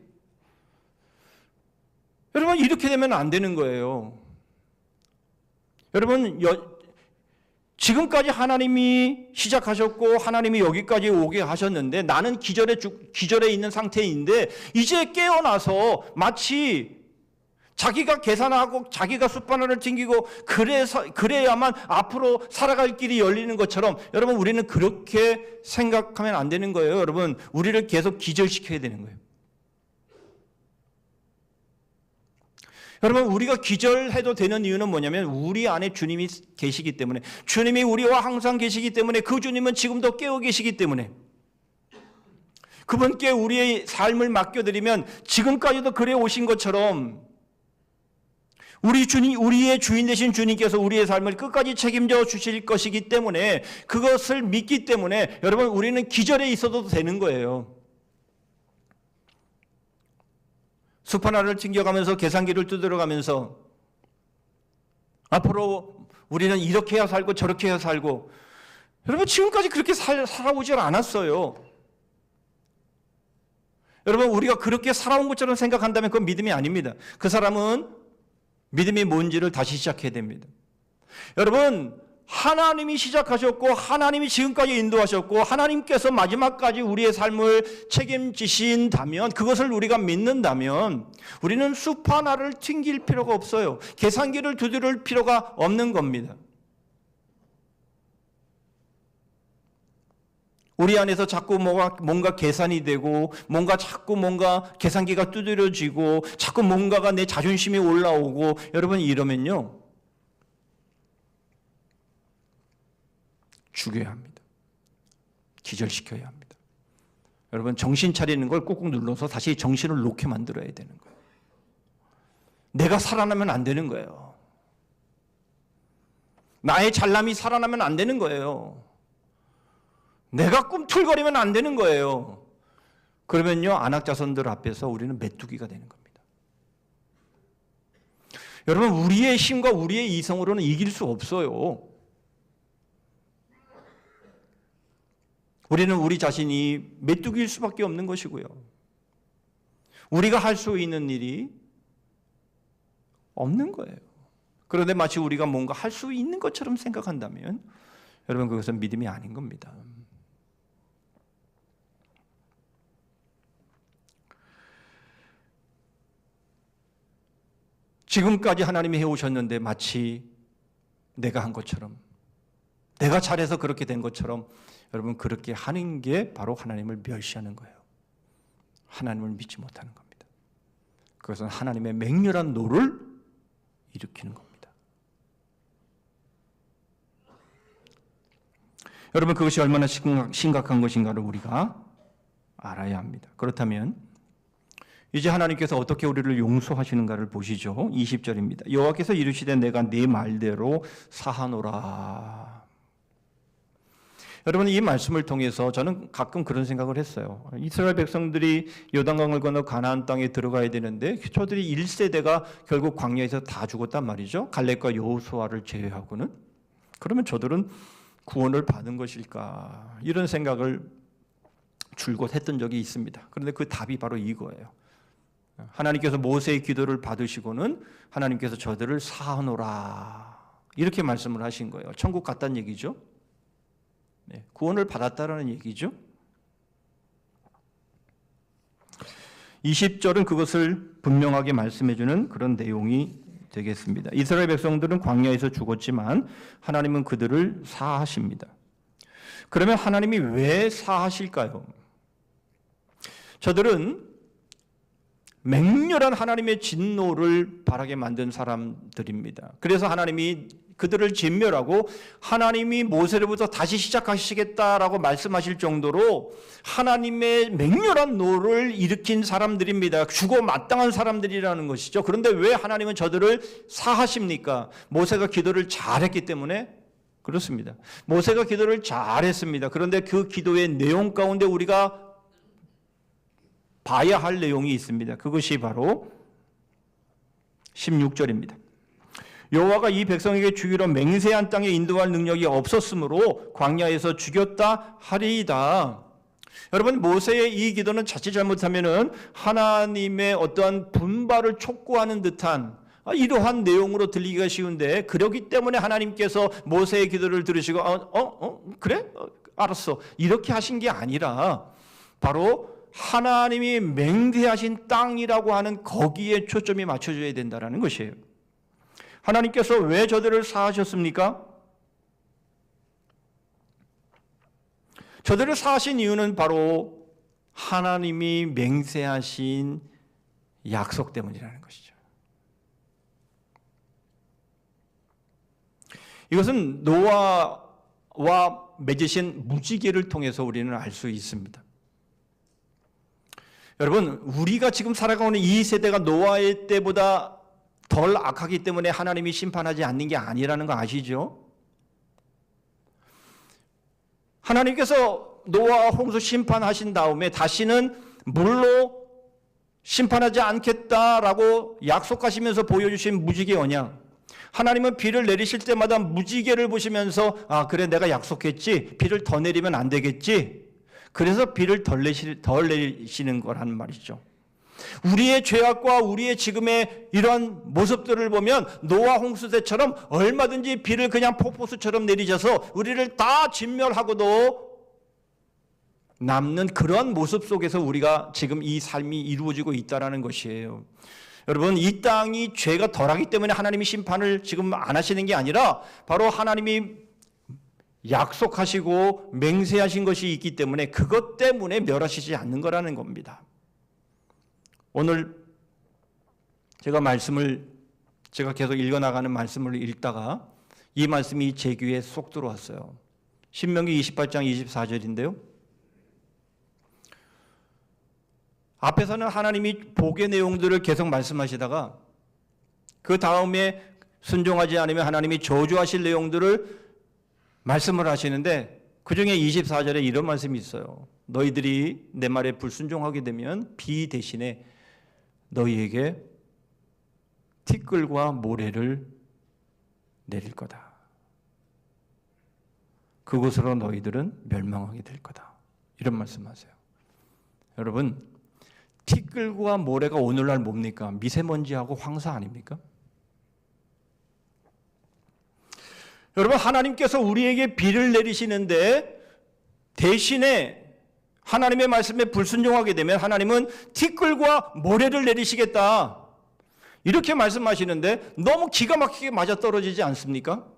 여러분 이렇게 되면 안 되는 거예요. 여러분 지금까지 하나님이 시작하셨고 하나님이 여기까지 오게 하셨는데 나는 기절에 있는 상태인데 이제 깨어나서 마치 자기가 계산하고 자기가 숫바늘을 튕기고 그래야만 앞으로 살아갈 길이 열리는 것처럼 여러분 우리는 그렇게 생각하면 안 되는 거예요. 여러분 우리를 계속 기절시켜야 되는 거예요. 여러분 우리가 기절해도 되는 이유는 뭐냐면 우리 안에 주님이 계시기 때문에 주님이 우리와 항상 계시기 때문에 그 주님은 지금도 깨어 계시기 때문에 그분께 우리의 삶을 맡겨드리면 지금까지도 그래 오신 것처럼 우리의 주인 되신 주님께서 우리의 삶을 끝까지 책임져 주실 것이기 때문에 그것을 믿기 때문에 여러분 우리는 기절해 있어도 되는 거예요. 숲 하나를 튕겨가면서 계산기를 두드려가면서 앞으로 우리는 이렇게 해야 살고 저렇게 해야 살고 여러분 지금까지 그렇게 살아오지 않았어요. 여러분 우리가 그렇게 살아온 것처럼 생각한다면 그건 믿음이 아닙니다. 그 사람은 믿음이 뭔지를 다시 시작해야 됩니다. 여러분 하나님이 시작하셨고 하나님이 지금까지 인도하셨고 하나님께서 마지막까지 우리의 삶을 책임지신다면 그것을 우리가 믿는다면 우리는 숲 하나를 튕길 필요가 없어요. 계산기를 두드릴 필요가 없는 겁니다. 우리 안에서 자꾸 뭔가 계산이 되고 자꾸 뭔가 계산기가 두드려지고 자꾸 뭔가가 내 자존심이 올라오고 여러분 이러면요 죽여야 합니다. 기절시켜야 합니다. 여러분 정신 차리는 걸 꾹꾹 눌러서 다시 정신을 놓게 만들어야 되는 거예요. 내가 살아나면 안 되는 거예요. 나의 잘남이 살아나면 안 되는 거예요. 내가 꿈틀거리면 안 되는 거예요. 그러면요 안악자손들 앞에서 우리는 메뚜기가 되는 겁니다. 여러분 우리의 힘과 우리의 이성으로는 이길 수 없어요. 우리는 우리 자신이 메뚜기일 수밖에 없는 것이고요. 우리가 할 수 있는 일이 없는 거예요. 그런데 마치 우리가 뭔가 할 수 있는 것처럼 생각한다면 여러분 그것은 믿음이 아닌 겁니다. 지금까지 하나님이 해오셨는데 마치 내가 한 것처럼 내가 잘해서 그렇게 된 것처럼 여러분 그렇게 하는 게 바로 하나님을 멸시하는 거예요. 하나님을 믿지 못하는 겁니다. 그것은 하나님의 맹렬한 노를 일으키는 겁니다. 여러분 그것이 얼마나 심각한 것인가를 우리가 알아야 합니다. 그렇다면 이제 하나님께서 어떻게 우리를 용서하시는가를 보시죠. 20절입니다. 여호와께서 이르시되 내가 네 말대로 사하노라. 여러분 이 말씀을 통해서 저는 가끔 그런 생각을 했어요. 이스라엘 백성들이 요단강을 건너 가나안 땅에 들어가야 되는데 저들이 1세대가 결국 광야에서 다 죽었단 말이죠. 갈렙과 여호수아를 제외하고는. 그러면 저들은 구원을 받은 것일까? 이런 생각을 줄곧 했던 적이 있습니다. 그런데 그 답이 바로 이거예요. 하나님께서 모세의 기도를 받으시고는 하나님께서 저들을 사하노라 이렇게 말씀을 하신 거예요. 천국 갔다는 얘기죠. 네, 구원을 받았다라는 얘기죠. 20절은 그것을 분명하게 말씀해 주는 그런 내용이 되겠습니다. 이스라엘 백성들은 광야에서 죽었지만 하나님은 그들을 사하십니다. 그러면 하나님이 왜 사하실까요? 저들은 맹렬한 하나님의 진노를 바라게 만든 사람들입니다. 그래서 하나님이 그들을 진멸하고 하나님이 모세로부터 다시 시작하시겠다라고 말씀하실 정도로 하나님의 맹렬한 노를 일으킨 사람들입니다. 죽어 마땅한 사람들이라는 것이죠. 그런데 왜 하나님은 저들을 사하십니까? 모세가 기도를 잘했기 때문에 그렇습니다. 모세가 기도를 잘했습니다. 그런데 그 기도의 내용 가운데 우리가 봐야 할 내용이 있습니다. 그것이 바로 16절입니다. 여호와가 이 백성에게 주기로 맹세한 땅에 인도할 능력이 없었으므로 광야에서 죽였다 하리이다. 여러분, 모세의 이 기도는 자칫 잘못하면은 하나님의 어떠한 분발을 촉구하는 듯한 이러한 내용으로 들리기가 쉬운데, 그렇기 때문에 하나님께서 모세의 기도를 들으시고 그래? 알았어. 이렇게 하신 게 아니라 바로 하나님이 맹세하신 땅이라고 하는 거기에 초점이 맞춰져야 된다는 것이에요. 하나님께서 왜 저들을 사하셨습니까? 저들을 사하신 이유는 바로 하나님이 맹세하신 약속 때문이라는 것이죠. 이것은 노아와 맺으신 무지개를 통해서 우리는 알 수 있습니다. 여러분, 우리가 지금 살아가고 있는 이 세대가 노아의 때보다 덜 악하기 때문에 하나님이 심판하지 않는 게 아니라는 거 아시죠? 하나님께서 노아와 홍수 심판하신 다음에 다시는 물로 심판하지 않겠다라고 약속하시면서 보여주신 무지개 언약. 하나님은 비를 내리실 때마다 무지개를 보시면서 그래, 내가 약속했지. 비를 더 내리면 안 되겠지. 그래서 비를 덜 내리시는 거란 말이죠. 우리의 죄악과 우리의 지금의 이런 모습들을 보면 노아 홍수 때처럼 얼마든지 비를 그냥 폭포수처럼 내리셔서 우리를 다 진멸하고도 남는 그런 모습 속에서 우리가 지금 이 삶이 이루어지고 있다는 것이에요. 여러분, 이 땅이 죄가 덜하기 때문에 하나님이 심판을 지금 안 하시는 게 아니라 바로 하나님이 약속하시고 맹세하신 것이 있기 때문에 그것 때문에 멸하시지 않는 거라는 겁니다. 오늘 제가 계속 읽어나가는 말씀을 읽다가 이 말씀이 제 귀에 쏙 들어왔어요. 신명기 28장 24절인데요. 앞에서는 하나님이 복의 내용들을 계속 말씀하시다가 그 다음에 순종하지 않으면 하나님이 저주하실 내용들을 말씀을 하시는데 그 중에 24절에 이런 말씀이 있어요. 너희들이 내 말에 불순종하게 되면 비 대신에 너희에게 티끌과 모래를 내릴 거다. 그곳으로 너희들은 멸망하게 될 거다. 이런 말씀하세요. 여러분, 티끌과 모래가 오늘날 뭡니까? 미세먼지하고 황사 아닙니까? 여러분, 하나님께서 우리에게 비를 내리시는데 대신에 하나님의 말씀에 불순종하게 되면 하나님은 티끌과 모래를 내리시겠다. 이렇게 말씀하시는데 너무 기가 막히게 맞아떨어지지 않습니까?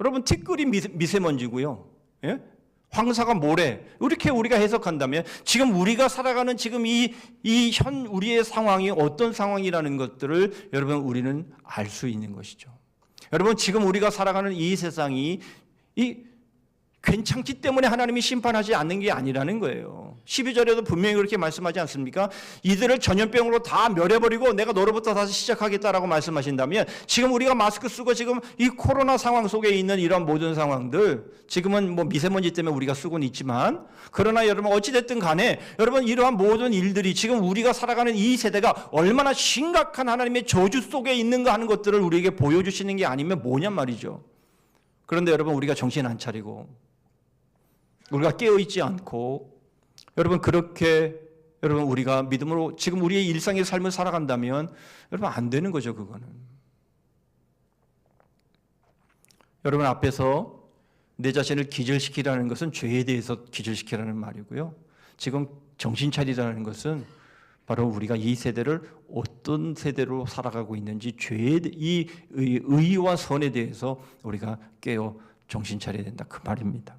여러분, 티끌이 미세먼지고요. 예? 황사가 모래. 이렇게 우리가 해석한다면 지금 우리가 살아가는 지금 우리의 상황이 어떤 상황이라는 것들을 여러분 우리는 알 수 있는 것이죠. 여러분, 지금 우리가 살아가는 이 세상이 괜찮기 때문에 하나님이 심판하지 않는 게 아니라는 거예요. 12절에도 분명히 그렇게 말씀하지 않습니까? 이들을 전염병으로 다 멸해버리고 내가 너로부터 다시 시작하겠다라고 말씀하신다면 지금 우리가 마스크 쓰고 지금 이 코로나 상황 속에 있는 이런 모든 상황들, 지금은 뭐 미세먼지 때문에 우리가 쓰고는 있지만, 그러나 여러분 어찌됐든 간에 여러분 이러한 모든 일들이 지금 우리가 살아가는 이 세대가 얼마나 심각한 하나님의 저주 속에 있는가 하는 것들을 우리에게 보여주시는 게 아니면 뭐냔 말이죠. 그런데 여러분, 우리가 정신 안 차리고 우리가 깨어있지 않고 여러분 그렇게 여러분 우리가 믿음으로 지금 우리의 일상의 삶을 살아간다면 여러분 안 되는 거죠. 그거는 여러분 앞에서 내 자신을 기절시키라는 것은 죄에 대해서 기절시키라는 말이고요. 지금 정신 차리라는 것은 바로 우리가 이 세대를 어떤 세대로 살아가고 있는지 죄의 이 의와 선에 대해서 우리가 깨어 정신 차려야 된다, 그 말입니다.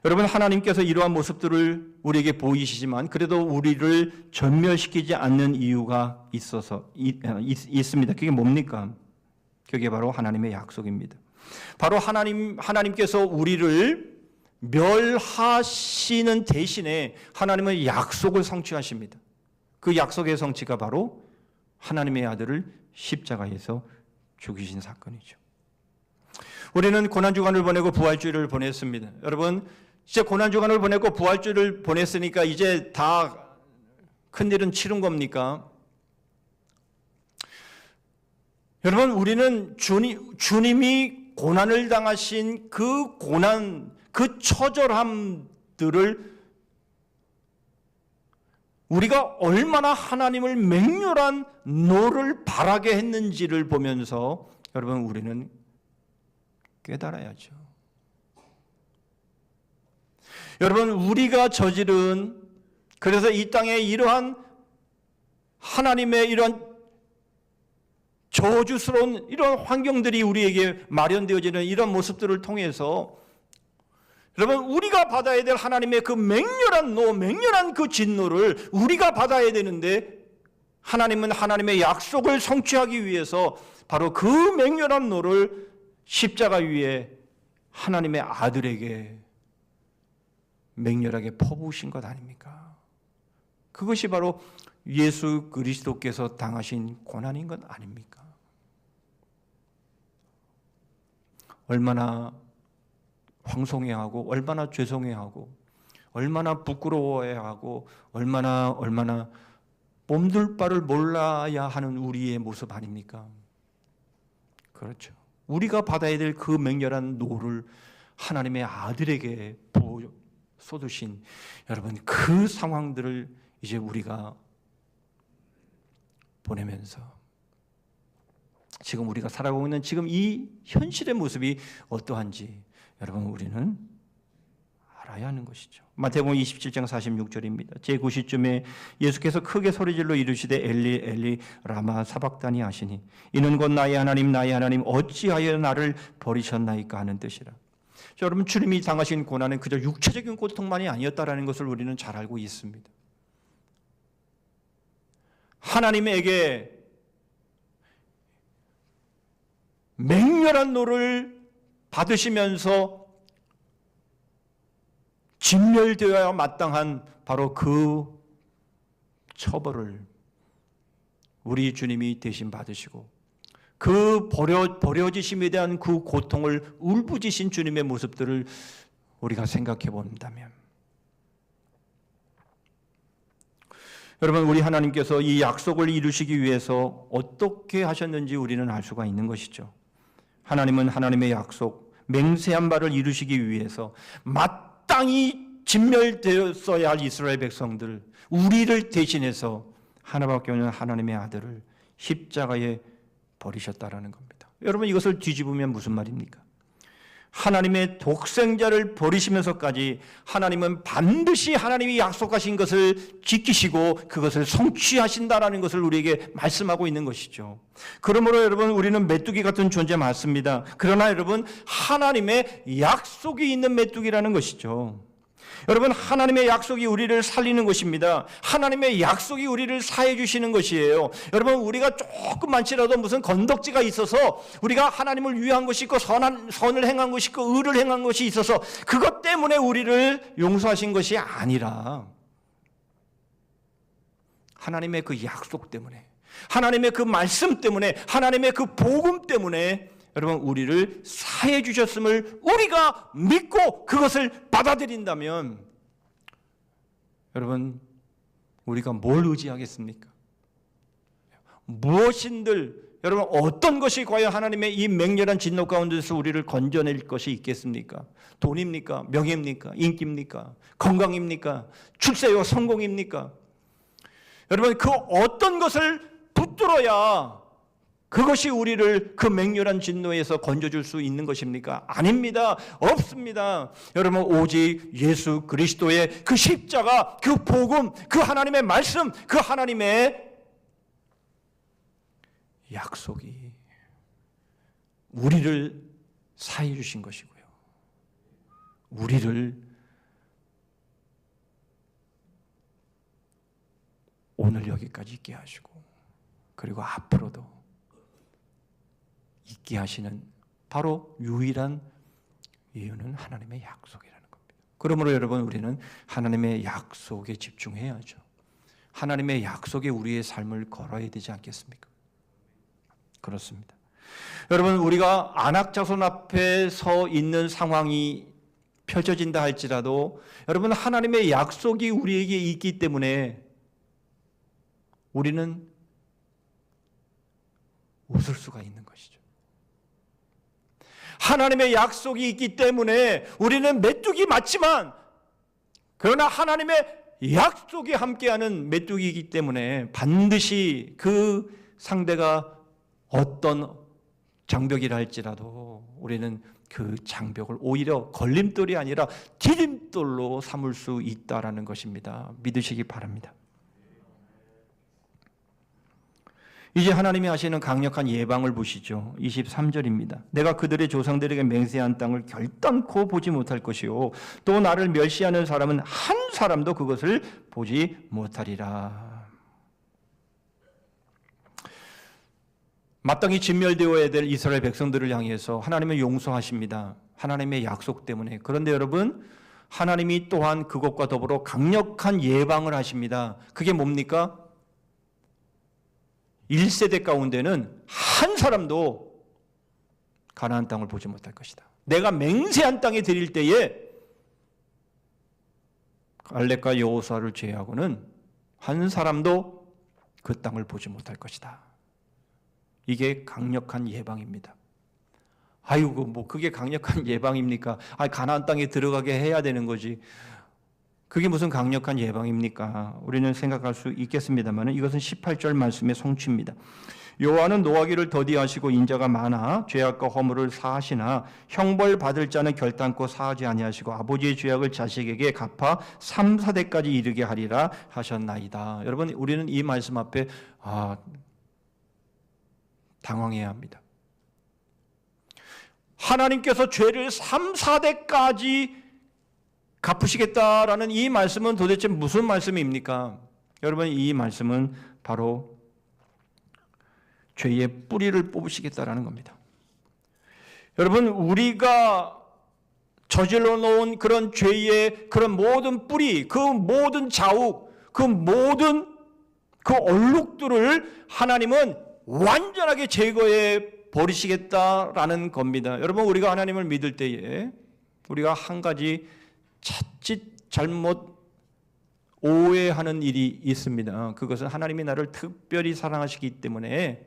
여러분, 하나님께서 이러한 모습들을 우리에게 보이시지만 그래도 우리를 전멸시키지 않는 이유가 있습니다. 그게 뭡니까? 그게 바로 하나님의 약속입니다. 바로 하나님께서 우리를 멸하시는 대신에 하나님은 약속을 성취하십니다. 그 약속의 성취가 바로 하나님의 아들을 십자가에서 죽이신 사건이죠. 우리는 고난주간을 보내고 부활주일을 보냈습니다. 여러분, 이제 고난주간을 보내고 부활주일을 보냈으니까 이제 다 큰일은 치른 겁니까? 여러분, 우리는 주님이 고난을 당하신 그 고난, 그 처절함들을 우리가 얼마나 하나님을 맹렬한 노를 바라게 했는지를 보면서 여러분, 우리는 깨달아야죠. 여러분, 우리가 저지른, 그래서 이 땅에 이러한 하나님의 이런 저주스러운 이런 환경들이 우리에게 마련되어지는 이런 모습들을 통해서 여러분, 우리가 받아야 될 하나님의 그 맹렬한 노, 맹렬한 그 진노를 우리가 받아야 되는데, 하나님은 하나님의 약속을 성취하기 위해서 바로 그 맹렬한 노를 십자가 위에 하나님의 아들에게 맹렬하게 퍼부으신 것 아닙니까? 그것이 바로 예수 그리스도께서 당하신 고난인 것 아닙니까? 얼마나 황송해하고, 얼마나 죄송해하고, 얼마나 부끄러워해하고, 얼마나 몸둘 바를 몰라야 하는 우리의 모습 아닙니까? 그렇죠. 우리가 받아야 될 그 맹렬한 노를 하나님의 아들에게 부어 쏟으신 여러분, 그 상황들을 이제 우리가 보내면서 지금 우리가 살아가고 있는 지금 이 현실의 모습이 어떠한지 여러분, 우리는 알아야 하는 것이죠. 마태복음 27장 46절입니다. 제9시쯤에 예수께서 크게 소리질러 이르시되 엘리 엘리 라마 사박다니 하시니 이는 곧 나의 하나님 어찌하여 나를 버리셨나이까 하는 뜻이라. 자, 여러분, 주님이 당하신 고난은 그저 육체적인 고통만이 아니었다라는 것을 우리는 잘 알고 있습니다. 하나님에게 맹렬한 노를 받으시면서 진멸되어야 마땅한 바로 그 처벌을 우리 주님이 대신 받으시고, 그 버려지심에 대한 그 고통을 울부짖으신 주님의 모습들을 우리가 생각해 본다면, 여러분, 우리 하나님께서 이 약속을 이루시기 위해서 어떻게 하셨는지 우리는 알 수가 있는 것이죠. 하나님은 하나님의 약속, 맹세한 바를 이루시기 위해서 마땅히 진멸되었어야 할 이스라엘 백성들, 우리를 대신해서 하나밖에 없는 하나님의 아들을 십자가에 버리셨다라는 겁니다. 여러분, 이것을 뒤집으면 무슨 말입니까? 하나님의 독생자를 버리시면서까지 하나님은 반드시 하나님이 약속하신 것을 지키시고 그것을 성취하신다라는 것을 우리에게 말씀하고 있는 것이죠. 그러므로 여러분, 우리는 메뚜기 같은 존재 맞습니다. 그러나 여러분, 하나님의 약속이 있는 메뚜기라는 것이죠. 여러분, 하나님의 약속이 우리를 살리는 것입니다. 하나님의 약속이 우리를 사해 주시는 것이에요. 여러분, 우리가 조금만치라도 무슨 건덕지가 있어서 우리가 하나님을 위한 것이 있고 선을 행한 것이 있고 의를 행한 것이 있어서 그것 때문에 우리를 용서하신 것이 아니라 하나님의 그 약속 때문에, 하나님의 그 말씀 때문에, 하나님의 그 복음 때문에 여러분, 우리를 사해 주셨음을 우리가 믿고 그것을 받아들인다면 여러분, 우리가 뭘 의지하겠습니까? 무엇인들, 여러분, 어떤 것이 과연 하나님의 이 맹렬한 진노 가운데서 우리를 건져낼 것이 있겠습니까? 돈입니까? 명예입니까? 인기입니까? 건강입니까? 출세와 성공입니까? 여러분, 그 어떤 것을 붙들어야 그것이 우리를 그 맹렬한 진노에서 건져줄 수 있는 것입니까? 아닙니다. 없습니다. 여러분, 오직 예수 그리스도의 그 십자가, 그 복음, 그 하나님의 말씀, 그 하나님의 약속이 우리를 사해 주신 것이고요. 우리를 오늘 여기까지 있게 하시고, 그리고 앞으로도 있게 하시는 바로 유일한 이유는 하나님의 약속이라는 겁니다. 그러므로 여러분, 우리는 하나님의 약속에 집중해야죠. 하나님의 약속에 우리의 삶을 걸어야 되지 않겠습니까? 그렇습니다. 여러분, 우리가 안악자손 앞에 서 있는 상황이 펼쳐진다 할지라도 여러분, 하나님의 약속이 우리에게 있기 때문에 우리는 웃을 수가 있는 것이죠. 하나님의 약속이 있기 때문에 우리는 메뚜기 맞지만, 그러나 하나님의 약속이 함께하는 메뚜기이기 때문에 반드시 그 상대가 어떤 장벽이라 할지라도 우리는 그 장벽을 오히려 걸림돌이 아니라 디딤돌로 삼을 수 있다라는 것입니다. 믿으시기 바랍니다. 이제 하나님이 하시는 강력한 예방을 보시죠. 23절입니다. 내가 그들의 조상들에게 맹세한 땅을 결단코 보지 못할 것이요 또 나를 멸시하는 사람은 한 사람도 그것을 보지 못하리라. 마땅히 진멸되어야 될 이스라엘 백성들을 향해서 하나님은 용서하십니다. 하나님의 약속 때문에. 그런데 여러분, 하나님이 또한 그것과 더불어 강력한 예방을 하십니다. 그게 뭡니까? 1세대 가운데는 한 사람도 가나안 땅을 보지 못할 것이다. 내가 맹세한 땅에 들일 때에 갈렙과 여호수아를 제외하고는 한 사람도 그 땅을 보지 못할 것이다. 이게 강력한 예방입니다. 아이고, 뭐 그게 강력한 예방입니까? 가나안 땅에 들어가게 해야 되는 거지. 그게 무슨 강력한 예방입니까? 우리는 생각할 수 있겠습니다만 이것은 18절 말씀의 성취입니다. 여호와는 노하기를 더디하시고 인자가 많아 죄악과 허물을 사하시나 형벌 받을 자는 결단코 사하지 아니하시고 아버지의 죄악을 자식에게 갚아 3, 4대까지 이르게 하리라 하셨나이다. 여러분, 우리는 이 말씀 앞에 당황해야 합니다. 하나님께서 죄를 3, 4대까지 갚으시겠다라는 이 말씀은 도대체 무슨 말씀입니까? 여러분, 이 말씀은 바로 죄의 뿌리를 뽑으시겠다라는 겁니다. 여러분, 우리가 저질러 놓은 그런 죄의 그런 모든 뿌리, 그 모든 자욱, 그 모든 그 얼룩들을 하나님은 완전하게 제거해 버리시겠다라는 겁니다. 여러분, 우리가 하나님을 믿을 때에 우리가 한 가지 자칫 잘못 오해하는 일이 있습니다. 그것은 하나님이 나를 특별히 사랑하시기 때문에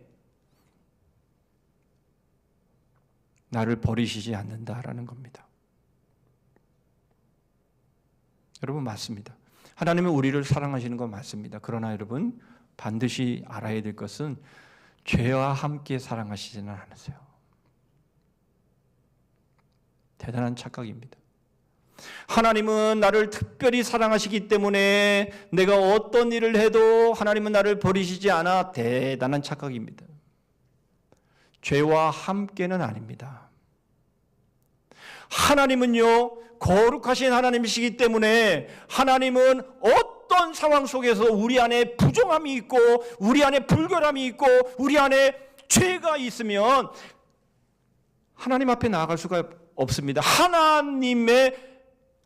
나를 버리시지 않는다라는 겁니다. 여러분, 맞습니다. 하나님은 우리를 사랑하시는 건 맞습니다. 그러나 여러분, 반드시 알아야 될 것은 죄와 함께 사랑하시지는 않으세요. 대단한 착각입니다. 하나님은 나를 특별히 사랑하시기 때문에 내가 어떤 일을 해도 하나님은 나를 버리시지 않아. 대단한 착각입니다. 죄와 함께는 아닙니다. 하나님은요, 거룩하신 하나님이시기 때문에 하나님은 어떤 상황 속에서 우리 안에 부정함이 있고 우리 안에 불결함이 있고 우리 안에 죄가 있으면 하나님 앞에 나아갈 수가 없습니다. 하나님의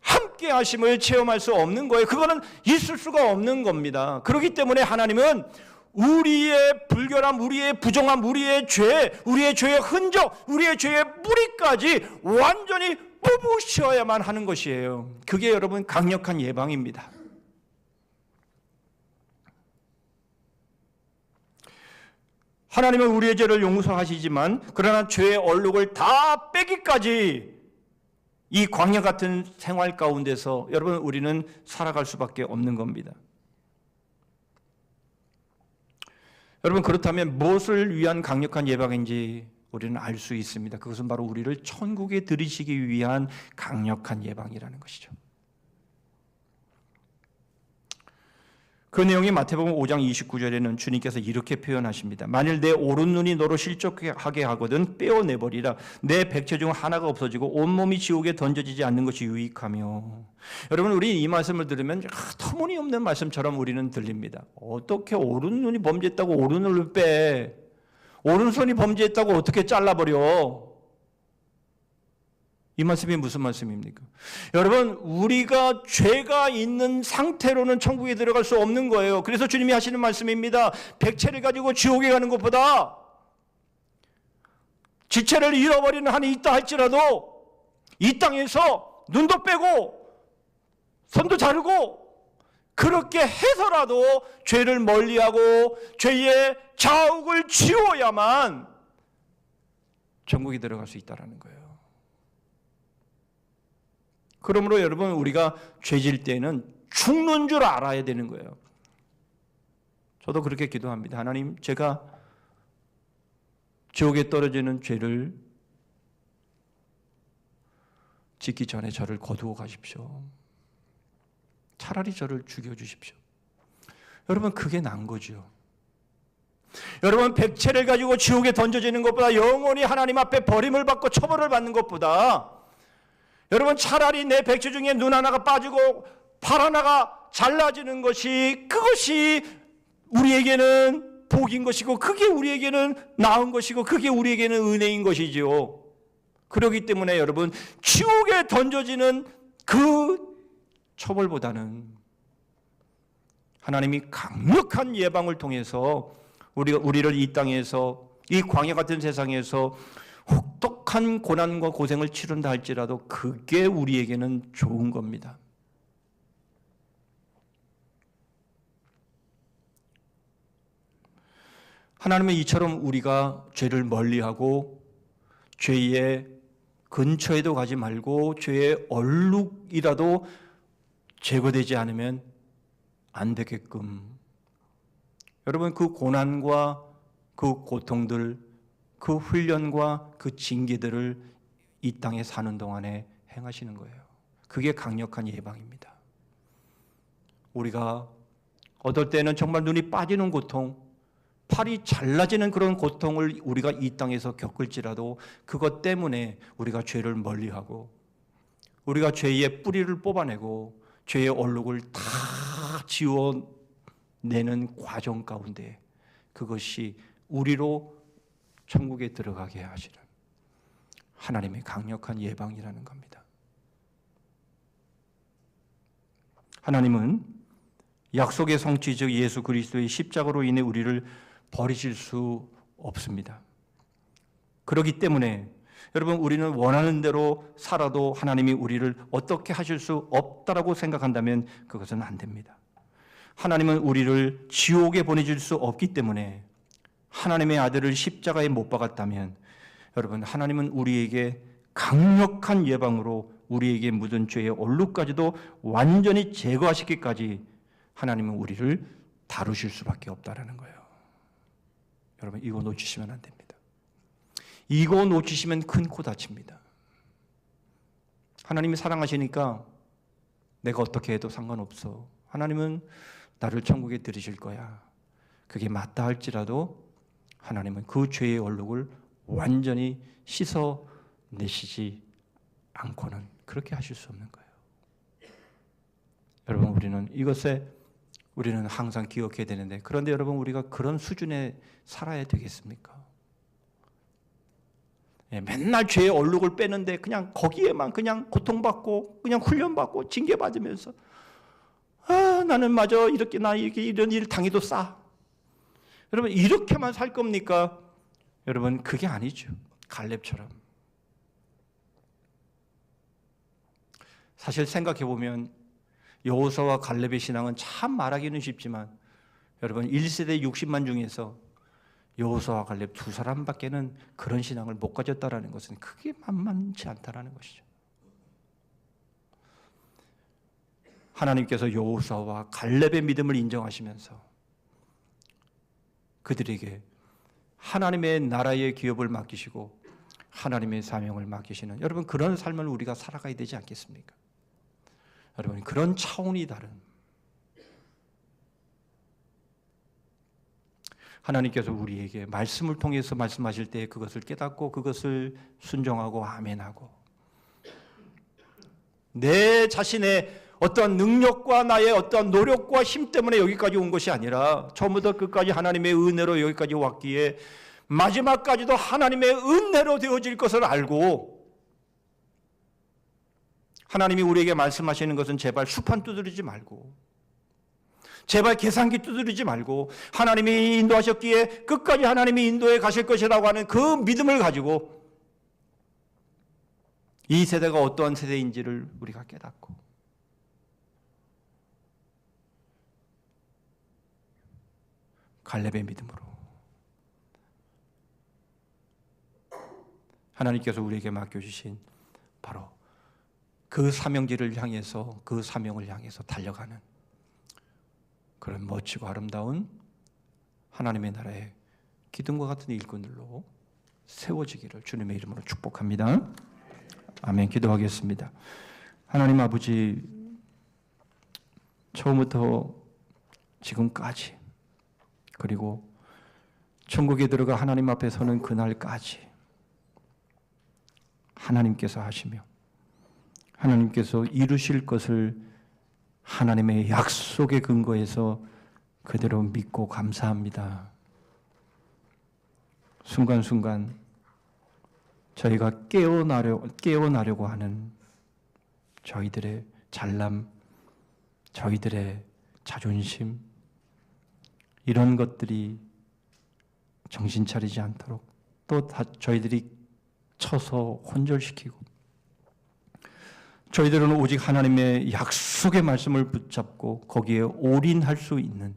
함께 하심을 체험할 수 없는 거예요. 그거는 있을 수가 없는 겁니다. 그렇기 때문에 하나님은 우리의 불결함, 우리의 부정함, 우리의 죄, 우리의 죄의 흔적, 우리의 죄의 뿌리까지 완전히 뽑으셔야만 하는 것이에요. 그게 여러분 강력한 예방입니다. 하나님은 우리의 죄를 용서하시지만 그러나 죄의 얼룩을 다 빼기까지 이 광야 같은 생활 가운데서 여러분 우리는 살아갈 수밖에 없는 겁니다. 여러분, 그렇다면 무엇을 위한 강력한 예방인지 우리는 알 수 있습니다. 그것은 바로 우리를 천국에 들이시기 위한 강력한 예방이라는 것이죠. 그 내용이 마태복음 5장 29절에는 주님께서 이렇게 표현하십니다. 만일 내 오른눈이 너로 실족하게 하거든 빼어내버리라. 내 백체 중 하나가 없어지고 온몸이 지옥에 던져지지 않는 것이 유익하며. 여러분, 우리 이 말씀을 들으면 터무니없는 말씀처럼 우리는 들립니다. 어떻게 오른눈이 범죄했다고 오른눈을 빼? 오른손이 범죄했다고 어떻게 잘라버려? 이 말씀이 무슨 말씀입니까? 여러분, 우리가 죄가 있는 상태로는 천국에 들어갈 수 없는 거예요. 그래서 주님이 하시는 말씀입니다. 백체를 가지고 지옥에 가는 것보다 지체를 잃어버리는 한이 있다 할지라도 이 땅에서 눈도 빼고 손도 자르고 그렇게 해서라도 죄를 멀리하고 죄의 자욱을 지워야만 천국에 들어갈 수 있다는 거예요. 그러므로 여러분, 우리가 죄질 때는 죽는 줄 알아야 되는 거예요. 저도 그렇게 기도합니다. 하나님, 제가 지옥에 떨어지는 죄를 짓기 전에 저를 거두어 가십시오. 차라리 저를 죽여주십시오. 여러분, 그게 난 거죠. 여러분, 백채를 가지고 지옥에 던져지는 것보다, 영원히 하나님 앞에 버림을 받고 처벌을 받는 것보다, 여러분, 차라리 내 백채 중에 눈 하나가 빠지고 팔 하나가 잘라지는 것이, 그것이 우리에게는 복인 것이고, 그게 우리에게는 나은 것이고, 그게 우리에게는 은혜인 것이지요. 그렇기 때문에 여러분, 지옥에 던져지는 그 처벌보다는 하나님이 강력한 예방을 통해서 우리를 이 땅에서, 이 광야 같은 세상에서 혹독한 고난과 고생을 치른다 할지라도 그게 우리에게는 좋은 겁니다. 하나님은 이처럼 우리가 죄를 멀리하고 죄의 근처에도 가지 말고 죄의 얼룩이라도 제거되지 않으면 안 되게끔, 여러분, 그 고난과 그 고통들, 그 훈련과 그 징계들을 이 땅에 사는 동안에 행하시는 거예요. 그게 강력한 예방입니다. 우리가 어떨 때는 정말 눈이 빠지는 고통, 팔이 잘라지는 그런 고통을 우리가 이 땅에서 겪을지라도 그것 때문에 우리가 죄를 멀리하고 우리가 죄의 뿌리를 뽑아내고 죄의 얼룩을 다 지워내는 과정 가운데 그것이 우리로 천국에 들어가게 하시는 하나님의 강력한 예방이라는 겁니다. 하나님은 약속의 성취, 즉 예수 그리스도의 십자가로 인해 우리를 버리실 수 없습니다. 그렇기 때문에 여러분, 우리는 원하는 대로 살아도 하나님이 우리를 어떻게 하실 수 없다라고 생각한다면 그것은 안 됩니다. 하나님은 우리를 지옥에 보내줄 수 없기 때문에 하나님의 아들을 십자가에 못 박았다면 여러분, 하나님은 우리에게 강력한 예방으로 우리에게 묻은 죄의 얼룩까지도 완전히 제거하시기까지 하나님은 우리를 다루실 수밖에 없다라는 거예요. 여러분, 이거 놓치시면 안 됩니다. 이거 놓치시면 큰 코 다칩니다. 하나님이 사랑하시니까 내가 어떻게 해도 상관없어. 하나님은 나를 천국에 들이실 거야. 그게 맞다 할지라도 하나님은 그 죄의 얼룩을 완전히 씻어내시지 않고는 그렇게 하실 수 없는 거예요. 여러분, 우리는 항상 기억해야 되는데, 그런데 여러분, 우리가 그런 수준에 살아야 되겠습니까? 맨날 죄의 얼룩을 빼는데 그냥 거기에만 그냥 고통받고 그냥 훈련받고 징계받으면서 나는 마저 이렇게 이런 일을 당해도 싸. 여러분, 이렇게만 살 겁니까? 여러분, 그게 아니죠. 갈렙처럼. 사실 생각해 보면 여호수아와 갈렙의 신앙은 참 말하기는 쉽지만 여러분, 1세대 60만 중에서 여호수아와 갈렙 두 사람밖에는 그런 신앙을 못 가졌다라는 것은 크게 만만치 않다라는 것이죠. 하나님께서 여호수아와 갈렙의 믿음을 인정하시면서 그들에게 하나님의 나라의 기업을 맡기시고 하나님의 사명을 맡기시는, 여러분, 그런 삶을 우리가 살아가야 되지 않겠습니까? 여러분, 그런 차원이 다른, 하나님께서 우리에게 말씀을 통해서 말씀하실 때 그것을 깨닫고 그것을 순종하고 아멘하고, 내 자신의 어떠한 능력과 나의 어떠한 노력과 힘 때문에 여기까지 온 것이 아니라 처음부터 끝까지 하나님의 은혜로 여기까지 왔기에 마지막까지도 하나님의 은혜로 되어질 것을 알고, 하나님이 우리에게 말씀하시는 것은 제발 수판 두드리지 말고 제발 계산기 두드리지 말고 하나님이 인도하셨기에 끝까지 하나님이 인도해 가실 것이라고 하는 그 믿음을 가지고 이 세대가 어떠한 세대인지를 우리가 깨닫고 갈렙의 믿음으로 하나님께서 우리에게 맡겨주신 바로 그 사명지를 향해서, 그 사명을 향해서 달려가는 그런 멋지고 아름다운 하나님의 나라의 기둥과 같은 일꾼들로 세워지기를 주님의 이름으로 축복합니다. 아멘. 기도하겠습니다. 하나님 아버지, 처음부터 지금까지, 그리고 천국에 들어가 하나님 앞에 서는 그날까지 하나님께서 하시며 하나님께서 이루실 것을 하나님의 약속의 근거에서 그대로 믿고 감사합니다. 순간순간 저희가 깨어나려고 하는 저희들의 잘남, 저희들의 자존심, 이런 것들이 정신 차리지 않도록 또 저희들이 쳐서 혼절시키고, 저희들은 오직 하나님의 약속의 말씀을 붙잡고 거기에 올인할 수 있는,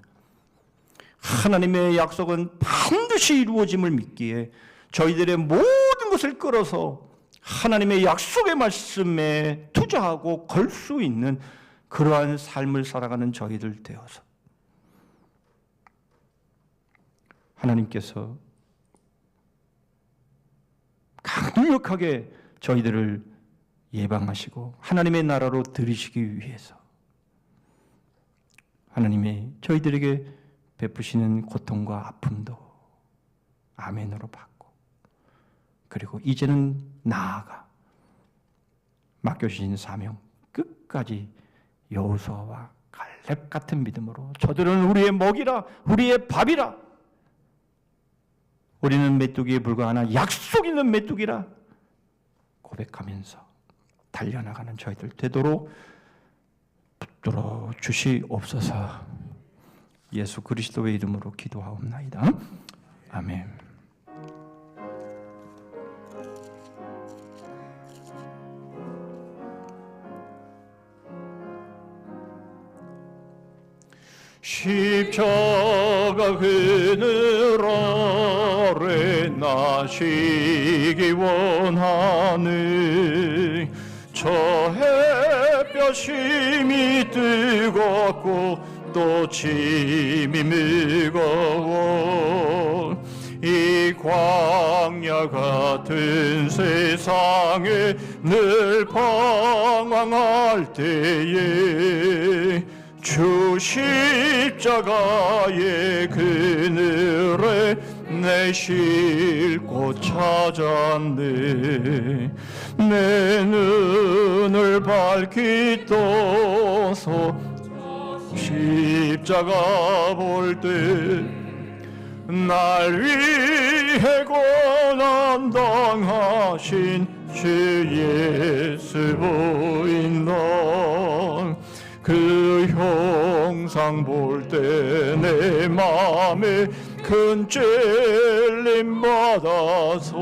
하나님의 약속은 반드시 이루어짐을 믿기에 저희들의 모든 것을 끌어서 하나님의 약속의 말씀에 투자하고 걸 수 있는 그러한 삶을 살아가는 저희들 되어서 하나님께서 강력하게 저희들을 예방하시고 하나님의 나라로 들이시기 위해서 하나님이 저희들에게 베푸시는 고통과 아픔도 아멘으로 받고, 그리고 이제는 나아가 맡겨주신 사명 끝까지 여호수아와 갈렙 같은 믿음으로 저들은 우리의 먹이라, 우리의 밥이라, 우리는 메뚜기에 불과하나 약속 있는 메뚜기라 고백하면서 달려나가는 저희들 되도록 붙들어 주시옵소서. 예수 그리스도의 이름으로 기도하옵나이다. 아멘. 십자가 그늘 아래 나시기 원하는 저 햇볕이 힘이 뜨겁고 또 짐이 무거워 이 광야 같은 세상에 늘 방황할 때에 주 십자가의 그늘에 내 쉴 곳 찾았네. 내 눈을 밝히 떠서 십자가 볼 때 날 위해 고난당하신 주 예수 보인다. 그 형상 볼 때 내 맘에 큰 찔림 받아서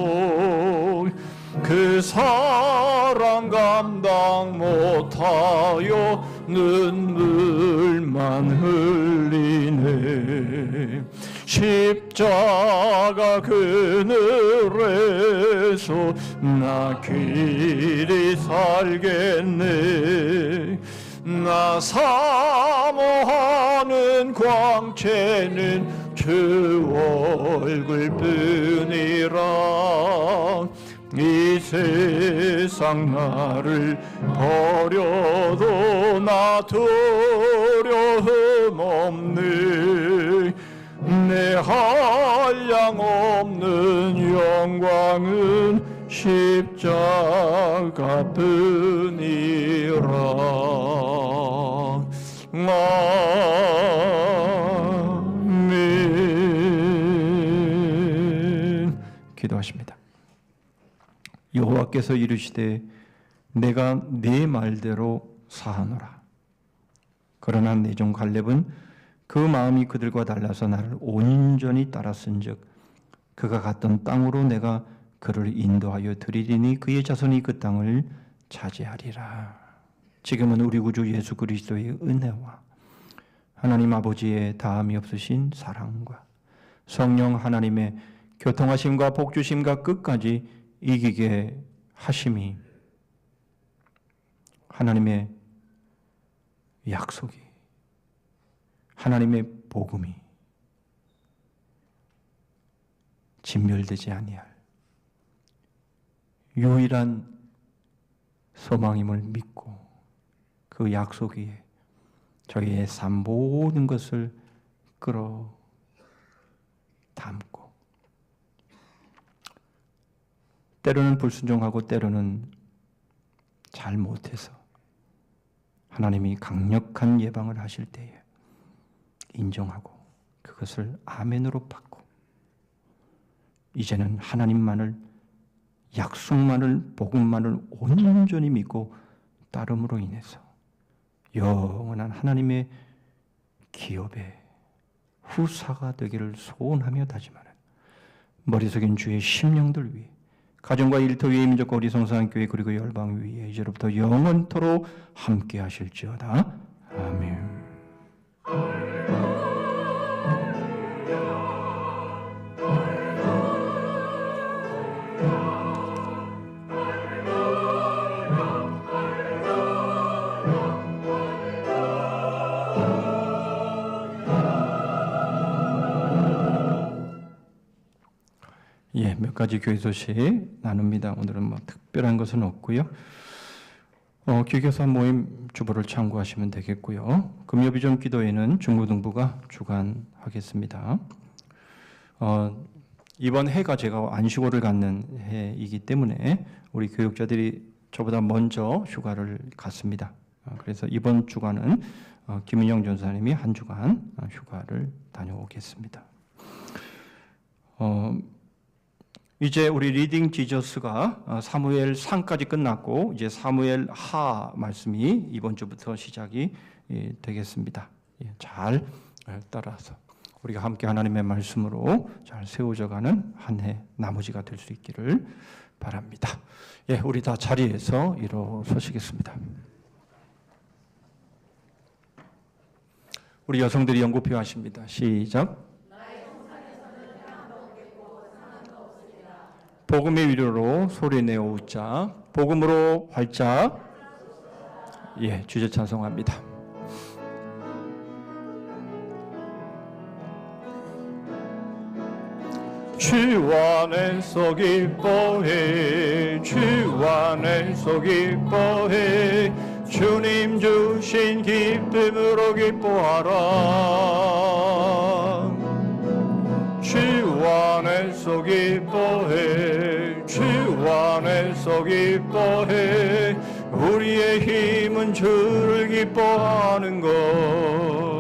그 사랑 감당 못하여 눈물만 흘리네. 십자가 그늘에서 나 길이 살겠네. 나 사모하는 광채는 주 얼굴뿐이라. 이 세상 나를 버려도 나 두려움 없네. 내 한량 없는 영광은 십자가뿐이라. 아멘. 기도하십니다. 여호와께서 이르시되 내가 네 말대로 사하노라. 그러나 내 종 갈렙은 그 마음이 그들과 달라서 나를 온전히 따랐은즉 그가 갔던 땅으로 내가 그를 인도하여 드리리니 그의 자손이 그 땅을 차지하리라. 지금은 우리 구주 예수 그리스도의 은혜와 하나님 아버지의 다함이 없으신 사랑과 성령 하나님의 교통하심과 복주심과 끝까지 이기게 하심이 하나님의 약속이, 하나님의 복음이 진멸되지 아니할 유일한 소망임을 믿고 그 약속 위에 저희의 삶 모든 것을 끌어 담고, 때로는 불순종하고 때로는 잘 못해서 하나님이 강력한 예방을 하실 때에 인정하고 그것을 아멘으로 받고, 이제는 하나님만을, 약속만을, 복음만을 온전히 믿고 따름으로 인해서 영원한 하나님의 기업의 후사가 되기를 소원하며 다짐하는 머리 숙인 주의 심령들 위해, 가정과 일터 위에, 민족과 우리 성사한 교회 그리고 열방 위에 이제로부터 영원토록 함께 하실지어다. 아멘. 몇 가지 교회 소식 나눕니다. 오늘은 특별한 것은 없고요. 기교사 모임 주보를 참고하시면 되겠고요. 금요비전 기도회는 중고등부가 주관하겠습니다. 이번 해가 제가 안식월을 갖는 해이기 때문에 우리 교육자들이 저보다 먼저 휴가를 갔습니다. 그래서 이번 주간은 김은영 전사님이 한 주간 휴가를 다녀오겠습니다. 이제 우리 리딩 지저스가 사무엘 상까지 끝났고 이제 사무엘 하 말씀이 이번 주부터 시작이 되겠습니다. 잘 따라서 우리가 함께 하나님의 말씀으로 잘 세워져가는 한 해 나머지가 될 수 있기를 바랍니다. 우리 다 자리에서 일어서시겠습니다. 우리 여성들이 연구표 하십니다. 시작. 복음의 위로로 소리내어 웃자. 복음으로 활짝. 주제 찬송합니다. 주 안에서 기뻐해, 주 안에서 기뻐해, 주님 주신 기쁨으로 기뻐하라. 주 안에서 기뻐해, 주 안에서 기뻐해, 우리의 힘은 주를 기뻐하는 것.